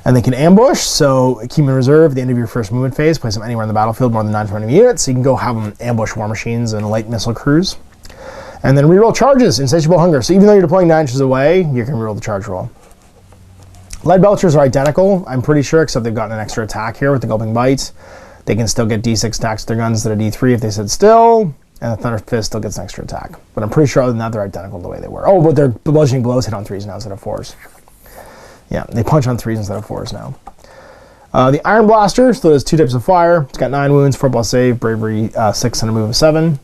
And they can ambush, so keep them in reserve at the end of your first movement phase. Place them anywhere in the battlefield, more than 9 for enemy units, so you can go have them ambush war machines and light missile crews. And then reroll charges, Insatiable Hunger. So even though you're deploying 9 inches away, you can reroll the charge roll. Lead Belchers are identical, I'm pretty sure, except they've gotten an extra attack here with the Gulping Bite. They can still get d6 attacks with their guns instead of d3 if they sit still, and the Thunder Fist still gets an extra attack. But I'm pretty sure other than that, they're identical the way they were. Oh, but their bludgeoning blows hit on 3s now instead of 4s. Yeah, they punch on 3s instead of 4s now. The Iron Blaster still has 2 types of fire. It's got 9 wounds, 4+ save, bravery 6, and a move of 7.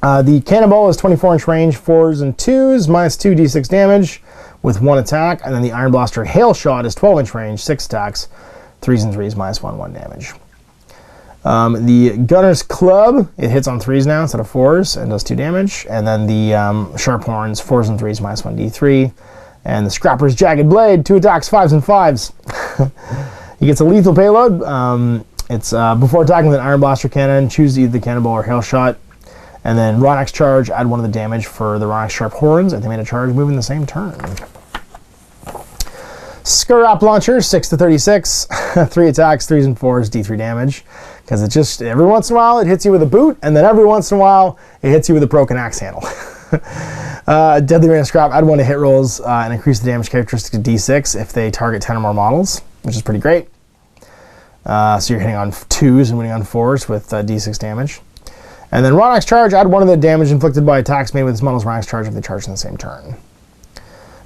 The Cannonball is 24-inch range, 4s and 2s, -2 d6 damage, with 1 attack, and then the Iron Blaster Hail Shot is 12-inch range, 6 attacks, 3s and 3s, -1 damage. The Gunner's Club, it hits on 3s now instead of 4s and does 2 damage. And then the Sharp Horns, 4s and 3s, -1 D3. And the Scrapper's Jagged Blade, 2 attacks, 5s and 5s. He gets a lethal payload. It's before attacking with an Iron Blaster cannon, choose either the Cannonball or Hail Shot. And then Ronix Charge, add 1 of the damage for the Ronix Sharp Horns if they made a charge move in the same turn. Scrap Launcher, 6 to 36, 3 attacks, 3s and 4s, D3 damage. Because it just, every once in a while, it hits you with a boot, and then every once in a while, it hits you with a broken axe handle. Deadly Rain of Scrap, add 1 to hit rolls and increase the damage characteristic to D6 if they target 10 or more models, which is pretty great. So you're hitting on 2s and winning on 4s with D6 damage. And then Ronix Charge, add 1 of the damage inflicted by attacks made with this model's Ronix Charge if they charge in the same turn.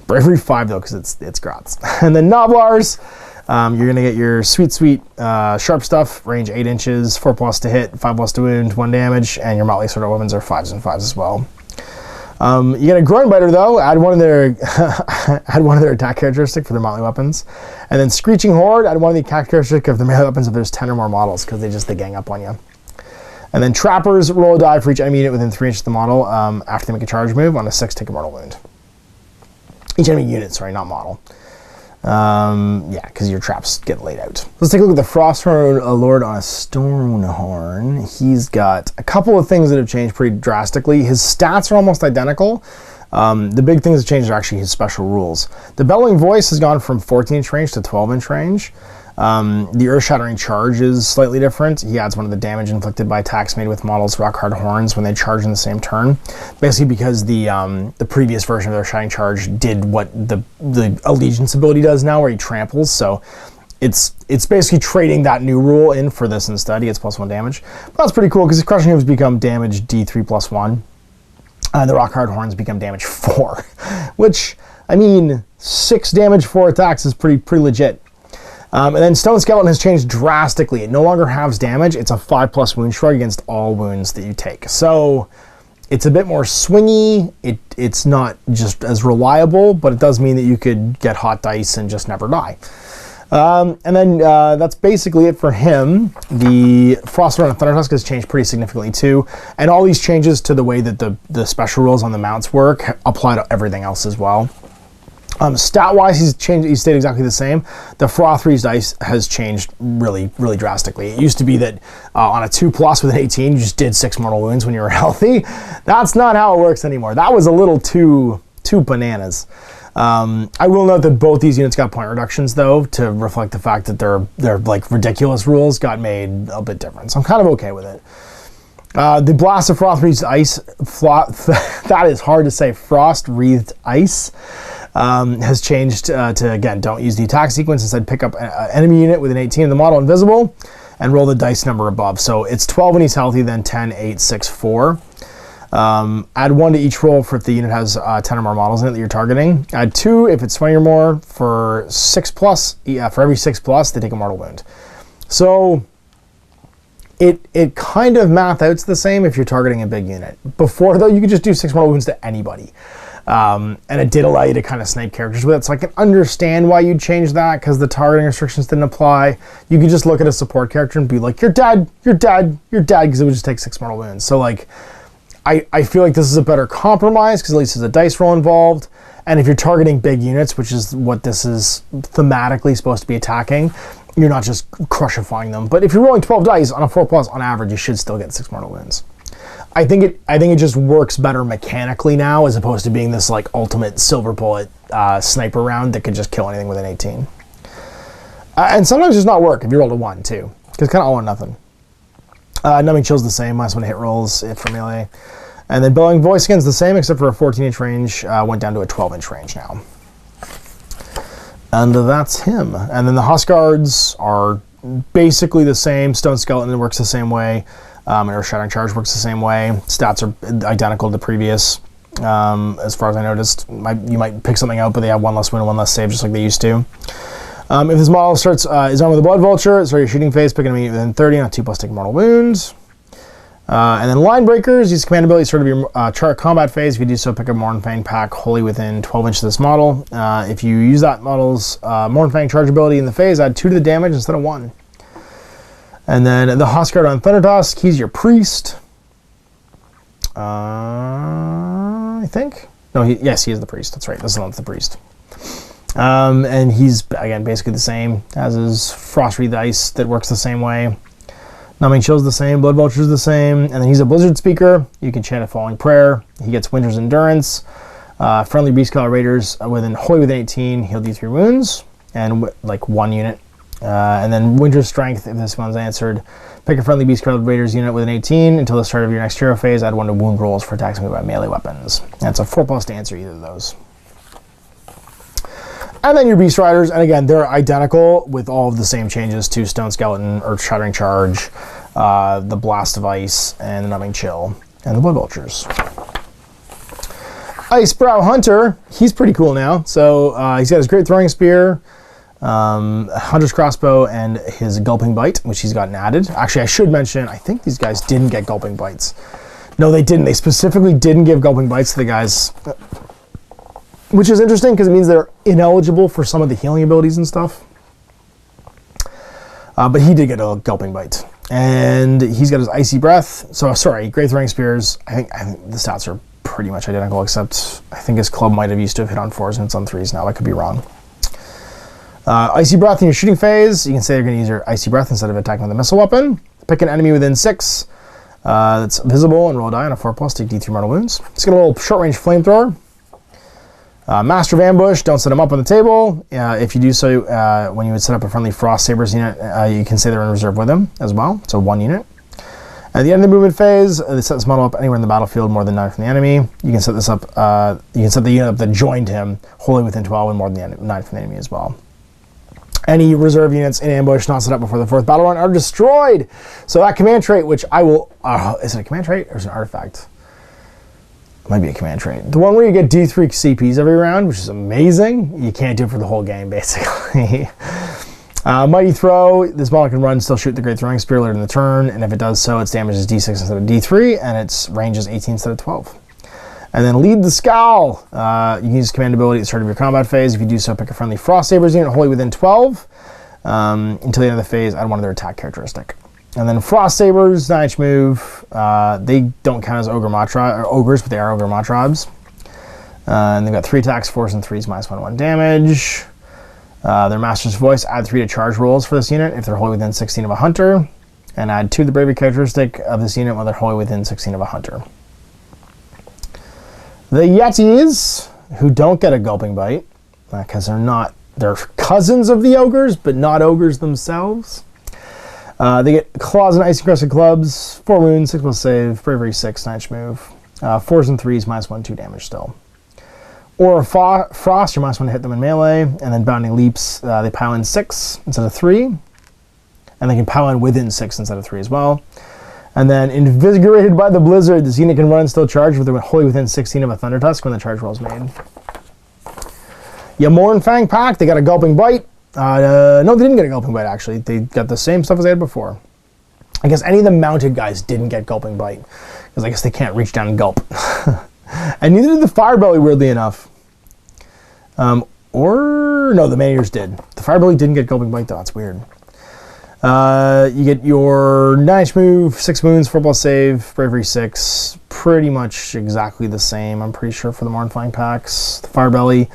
Bravery 5 though, because it's Grots. And then Noblars, you're going to get your sweet sharp stuff, range 8 inches, 4+ to hit, 5+ to wound, 1 damage, and your Motley Sword weapons are 5s and 5s as well. You get a Groin Biter though, add 1 of their add 1 of their attack characteristic for their Motley weapons. And then Screeching Horde, add 1 of the attack characteristic of their melee weapons if there's 10 or more models, because they gang up on you. And then Trappers, roll a die for each enemy unit within 3 inches of the model after they make a charge move. On a 6, take a mortal wound. Each enemy unit, sorry, not model. Yeah, because your traps get laid out. Let's take a look at the Frosthorn Lord on a Stormhorn. He's got a couple of things that have changed pretty drastically. His stats are almost identical. The big things that changed are actually his special rules. The Bellowing Voice has gone from 14-inch range to 12-inch range. The Earth-Shattering Charge is slightly different. He adds 1 of the damage inflicted by attacks made with models Rock-Hard Horns when they charge in the same turn. Basically because the previous version of the Earth-Shattering Charge did what the Allegiance ability does now, where he tramples. So it's basically trading that new rule in for this instead. He gets +1 damage. But that's pretty cool because his crushing moves become damage D3 +1. The Rock-Hard Horns become damage 4, which, I mean, 6 damage, 4 attacks is pretty legit. And then Stone Skeleton has changed drastically. It no longer halves damage. It's a 5+ wound shrug against all wounds that you take. So it's a bit more swingy. It's not just as reliable, but it does mean that you could get hot dice and just never die. And then that's basically it for him. The Frosthorn and Thundertusk has changed pretty significantly too. And all these changes to the way that the special rules on the mounts work apply to everything else as well. Stat-wise, he's stayed exactly the same. The Frothre's dice has changed really drastically. It used to be that on a 2+ with an 18, you just did 6 mortal wounds when you were healthy. That's not how it works anymore. That was a little too bananas. I will note that both these units got point reductions though, to reflect the fact that their like ridiculous rules got made a bit different. So I'm kind of okay with it. The Blast of Frothre's Ice, that is hard to say, Frost-Wreathed Ice, has changed to, again, don't use the attack sequence. Instead, pick up an enemy unit with an 18 in the model invisible and roll the dice number above. So it's 12 when he's healthy, then 10, 8, 6, 4. Add 1 to each roll for if the unit has 10 or more models in it that you're targeting. Add 2 if it's 20 or more. For 6+, yeah, for every 6+, they take a mortal wound. So it kind of math outs the same if you're targeting a big unit. Before, though, you could just do 6 mortal wounds to anybody. And it did allow you to kind of snipe characters with it, so I can understand why you'd change that, because the targeting restrictions didn't apply. You could just look at a support character and be like, you're dead, you're dead, you're dead, because it would just take 6 mortal wounds. So like, I feel like this is a better compromise, because at least there's a dice roll involved, and if you're targeting big units, which is what this is thematically supposed to be attacking, you're not just crushifying them. But if you're rolling 12 dice on a 4+, on average, you should still get 6 mortal wounds. I think it just works better mechanically now, as opposed to being this like ultimate silver bullet sniper round that could just kill anything with an 18. And sometimes it does not work if you roll a 1 too, because kind of all or nothing. Numbing Chill's the same, -1 hit rolls for melee. And then Bellowing Voice again's the same, except for a 14-inch range, went down to a 12-inch range now. And that's him. And then the Hussguards are basically the same. Stone Skeleton works the same way. And Earth-Shattering Charge works the same way. Stats are identical to the previous, as far as I noticed. You might pick something out, but they have 1 less win and 1 less save, just like they used to. If this model starts is armed with a Blood Vulture, start your shooting phase, pick an enemy within 30 on a 2+ take mortal wounds. And then Line Breakers, use command ability sort of your chart combat phase. If you do so, pick a Mornfang pack wholly within 12 inches of this model. If you use that model's Mornfang charge ability in the phase, add 2 to the damage instead of 1. And then the Huskard on Thundertusk, he's your priest. I think? No, yes, he is the priest. That's right. This is not the priest. And he's, again, basically the same as his Frost Wreath Ice that works the same way. Numbing Chill's the same, Blood Vulture's the same, and then he's a Blizzard Speaker. You can chant a Falling Prayer. He gets Winter's Endurance. Friendly Beastclaw Raiders wholly within 18, he'll do 3 wounds, and like 1 unit. And then Winter's Strength, if this one's answered. Pick a friendly Beastclaw Raiders unit within 18 until the start of your next hero phase. Add 1 to wound rolls for attacks made by melee weapons. And it's a 4+ to answer either of those. And then your Beast Riders, and again, they're identical with all of the same changes to Stone Skeleton, Earth-Shattering Charge, the Blast of Ice, and the Numbing Chill, and the Blood Vultures. Icebrow Hunter, he's pretty cool now. So he's got his Great Throwing Spear, Hunter's Crossbow, and his Gulping Bite, which he's gotten added. Actually, I should mention, I think these guys didn't get Gulping Bites. No, they didn't. They specifically didn't give Gulping Bites to the guys, which is interesting because it means they're ineligible for some of the healing abilities and stuff. But he did get a Gulping Bite. And he's got his Icy Breath. So, sorry, Great Throwing Spears. I think the stats are pretty much identical, except I think his club might have used to have hit on 4s and it's on 3s now. I could be wrong. Icy Breath in your shooting phase. You can say you're going to use your Icy Breath instead of attacking with a missile weapon. Pick an enemy within 6 that's visible and roll a die on a 4+, take D3 mortal wounds. It's got a little short-range flamethrower. Master of Ambush, don't set them up on the table. If you do so, when you would set up a friendly Frost Sabers unit, you can say they're in reserve with him as well, so 1 unit. At the end of the movement phase, they set this model up anywhere in the battlefield more than 9 from the enemy. You can set this up, you can set the unit up that joined him wholly within 12 and more than 9 from the enemy as well. Any reserve units in ambush not set up before the 4th battle run are destroyed. So that command trait, which I will, is it a command trait or is it an artifact? Might be a command trait. The one where you get D3 CPs every round, which is amazing. You can't do it for the whole game, basically. Mighty Throw. This model can run and still shoot the Great Throwing Spear later in the turn, and if it does so, its damage is D6 instead of D3, and its range is 18 instead of 12. And then Lead the Scowl. You can use command ability at the start of your combat phase. If you do so, pick a friendly Frost Sabers unit wholly within 12. Until the end of the phase, add 1 of their attack characteristic. And then Frost Sabers, 9-inch move. They don't count as ogres, but they are Ogor Mawtribes. And they've got 3 attacks, 4s and 3s, -1/1 damage. Their Master's Voice, add 3 to charge rolls for this unit if they're wholly within 16 of a hunter. And add 2 to the bravery characteristic of this unit when they're wholly within 16 of a hunter. The Yetis, who don't get a Gulping Bite, because they're cousins of the ogres, but not ogres themselves. They get Claws and Icy Crested Clubs, 4 wounds, 6+ save, bravery 6, 9-inch move. 4s and 3s, -1/2 damage still. Or Frost, you're -1 to hit them in melee, and then Bounding Leaps, they pile in 6 instead of 3, and they can pile in within 6 instead of 3 as well. And then Invigorated by the Blizzard, this unit can run and still charge with wholly within 16 of a Thundertusk when the charge roll is made. Mornfang pack, they got a Gulping Bite. No, they didn't get a Gulping Bite, actually. They got the same stuff as they had before. I guess any of the mounted guys didn't get Gulping Bite, because I guess they can't reach down and gulp. And neither did the Firebelly, weirdly enough. No, the Maneaters did. The Firebelly didn't get Gulping Bite, though. That's weird. You get your 9-inch move, 6 wounds, 4+ save, bravery 6. Pretty much exactly the same, I'm pretty sure, for the Mornfang packs. The Firebelly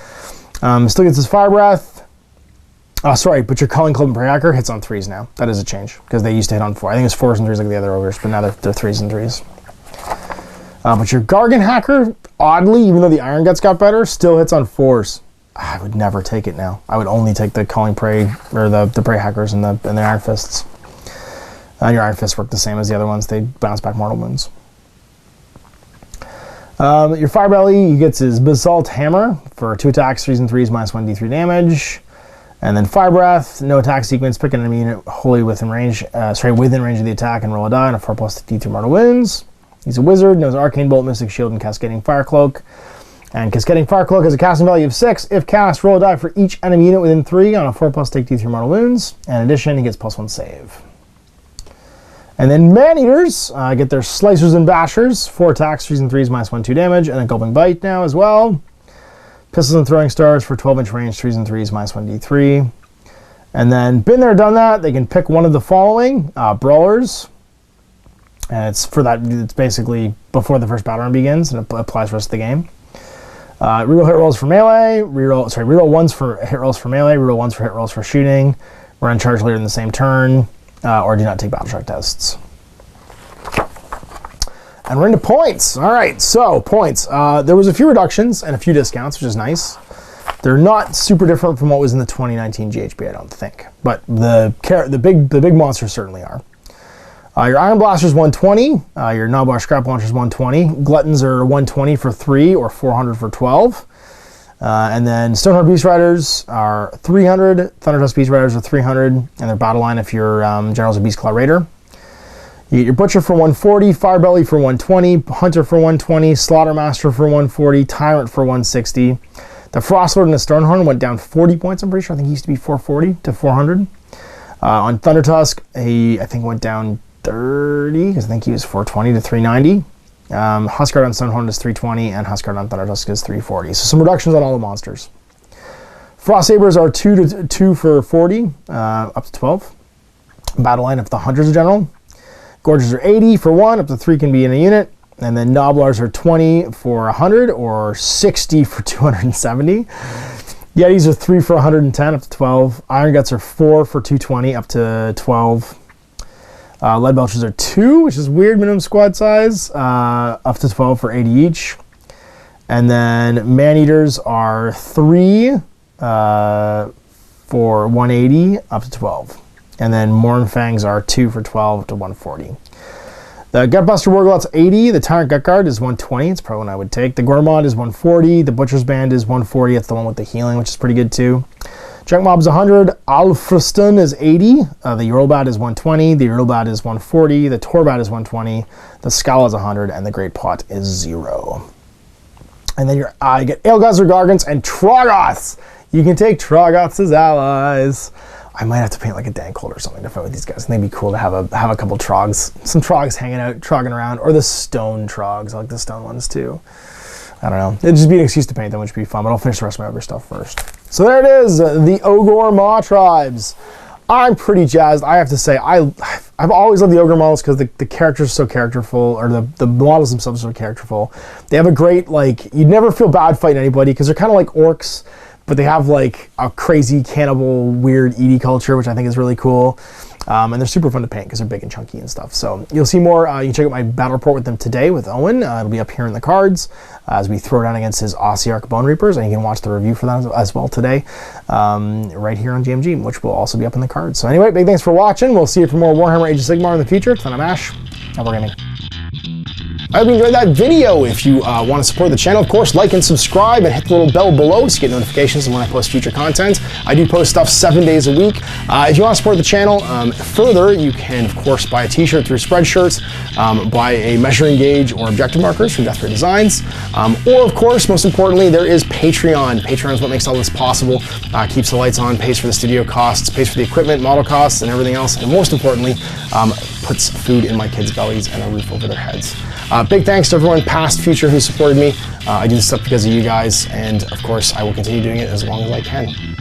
still gets his Fire Breath. Oh, sorry, but your Calling Club and Prey Hacker hits on 3s now. That is a change, because they used to hit on 4. I think it's 4s and 3s like the other ogres, but now they're 3s and 3s. But your Gargan Hacker, oddly, even though the Iron Guts got better, still hits on 4s. I would never take it now. I would only take the Calling Prey, or the Prey Hackers and the Iron Fists. Your Iron Fists work the same as the other ones. They bounce back mortal wounds. Your Firebelly, he gets his Basalt Hammer for 2 attacks, 3s and 3s, -1 D3 damage. And then Fire Breath, no attack sequence, pick an enemy unit wholly within range of the attack and roll a die on a 4+ D3 mortal wounds. He's a wizard, knows Arcane Bolt, Mystic Shield, and Cascading Fire Cloak. And Cascading Fire Cloak has a casting value of 6. If cast, roll a die for each enemy unit within 3 on a 4+ take D3 mortal wounds. And in addition, he gets +1 save. And then Man-Eaters get their Slicers and Bashers, 4 attacks, 3s and 3s, -1/2 damage, and a Gulping Bite now as well. Pistols and Throwing Stars for 12-inch range, 3s and 3s, -1d3. And then, been there, done that, they can pick one of the following, Brawlers. And it's for that, it's basically before the first battle round begins, and it applies for the rest of the game. Reroll hit rolls for melee, reroll ones for hit rolls for melee, reroll ones for hit rolls for shooting, run charge later in the same turn, or do not take battle shock tests. And we're into points. All right, so points. There was a few reductions and a few discounts, which is nice. They're not super different from what was in the 2019 GHB, I don't think, but the big monsters certainly are. Your Iron Blaster's 120, your Knoblar Scrap Launcher's 120, Gluttons are 120 for 3 or 400 for 12. And then Stoneheart Beast Riders are 300, Thunderdust Beast Riders are 300, and their battle line if you're Generals of Beastclaw Raider. You get your Butcher for 140, Firebelly for 120, Hunter for 120, Slaughtermaster for 140, Tyrant for 160. The Frostlord and the Stonehorn went down 40 points, I'm pretty sure. I think he used to be 440 to 400. On Thundertusk, he, I think, went down 30, because I think he was 420 to 390. Huskard on Stonehorn is 320, and Huskard on Thundertusk is 340. So some reductions on all the monsters. Frost Sabers are 2 for 40, up to 12. Battle line of the Hunters in general. Gorges are 80 for 1, up to 3 can be in a unit. And then Noblars are 20 for 100, or 60 for 270. Yetis are 3 for 110, up to 12. Iron Guts are 4 for 220, up to 12. Lead Belchers are 2, which is weird, minimum squad size, up to 12 for 80 each. And then Man-Eaters are 3 for 180, up to 12. And then Mournfangs are 2 for 12 to 140. The Gutbuster Warglot's 80, the Tyrant Gutguard is 120, it's probably one I would take. The Gormod is 140, the Butcher's Band is 140, it's the one with the healing, which is pretty good too. Junk Mob's 100, Alfriston is 80, the Yorlbat is 120, the Yorlbat is 140, the Torbat is 120, the Scowl is 100, and the Great Pot is 0. And then you get Aelguzzler, Gargants, and Troggoths! You can take Troggoths as allies. I might have to paint like a Dankhold or something to fight with these guys. And they'd be cool to have a couple Trogs, some Trogs hanging out, trogging around, or the stone Trogs. I like the stone ones too. I don't know. It'd just be an excuse to paint them, which would be fun, but I'll finish the rest of my other stuff first. So there it is, the Ogor Mawtribes. I'm pretty jazzed. I have to say, I've always loved the Ogre models because the characters are so characterful, or the models themselves are so characterful. They have a great, like, you'd never feel bad fighting anybody because they're kind of like orcs, but they have like a crazy cannibal weird Edie culture, which I think is really cool. And they're super fun to paint because they're big and chunky and stuff. So you'll see more. You can check out my battle report with them today with Owen. It'll be up here in the cards as we throw down against his Ossiarch Bone Reapers, and you can watch the review for that as well today, right here on GMG, which will also be up in the cards. So anyway, big thanks for watching. We'll see you for more Warhammer Age of Sigmar in the future. I'm Ash, and we're gaming. I hope you enjoyed that video. If you want to support the channel, of course, like and subscribe and hit the little bell below so you get notifications when I post future content. I do post stuff 7 days a week. If you want to support the channel further, you can, of course, buy a t-shirt through Spreadshirts, buy a measuring gauge or objective markers from Death Ray Designs, or, of course, most importantly, there is Patreon. Patreon is what makes all this possible, keeps the lights on, pays for the studio costs, pays for the equipment, model costs, and everything else, and most importantly, puts food in my kids' bellies and a roof over their heads. Big thanks to everyone, past, future, who supported me. I do this stuff because of you guys, and of course, I will continue doing it as long as I can.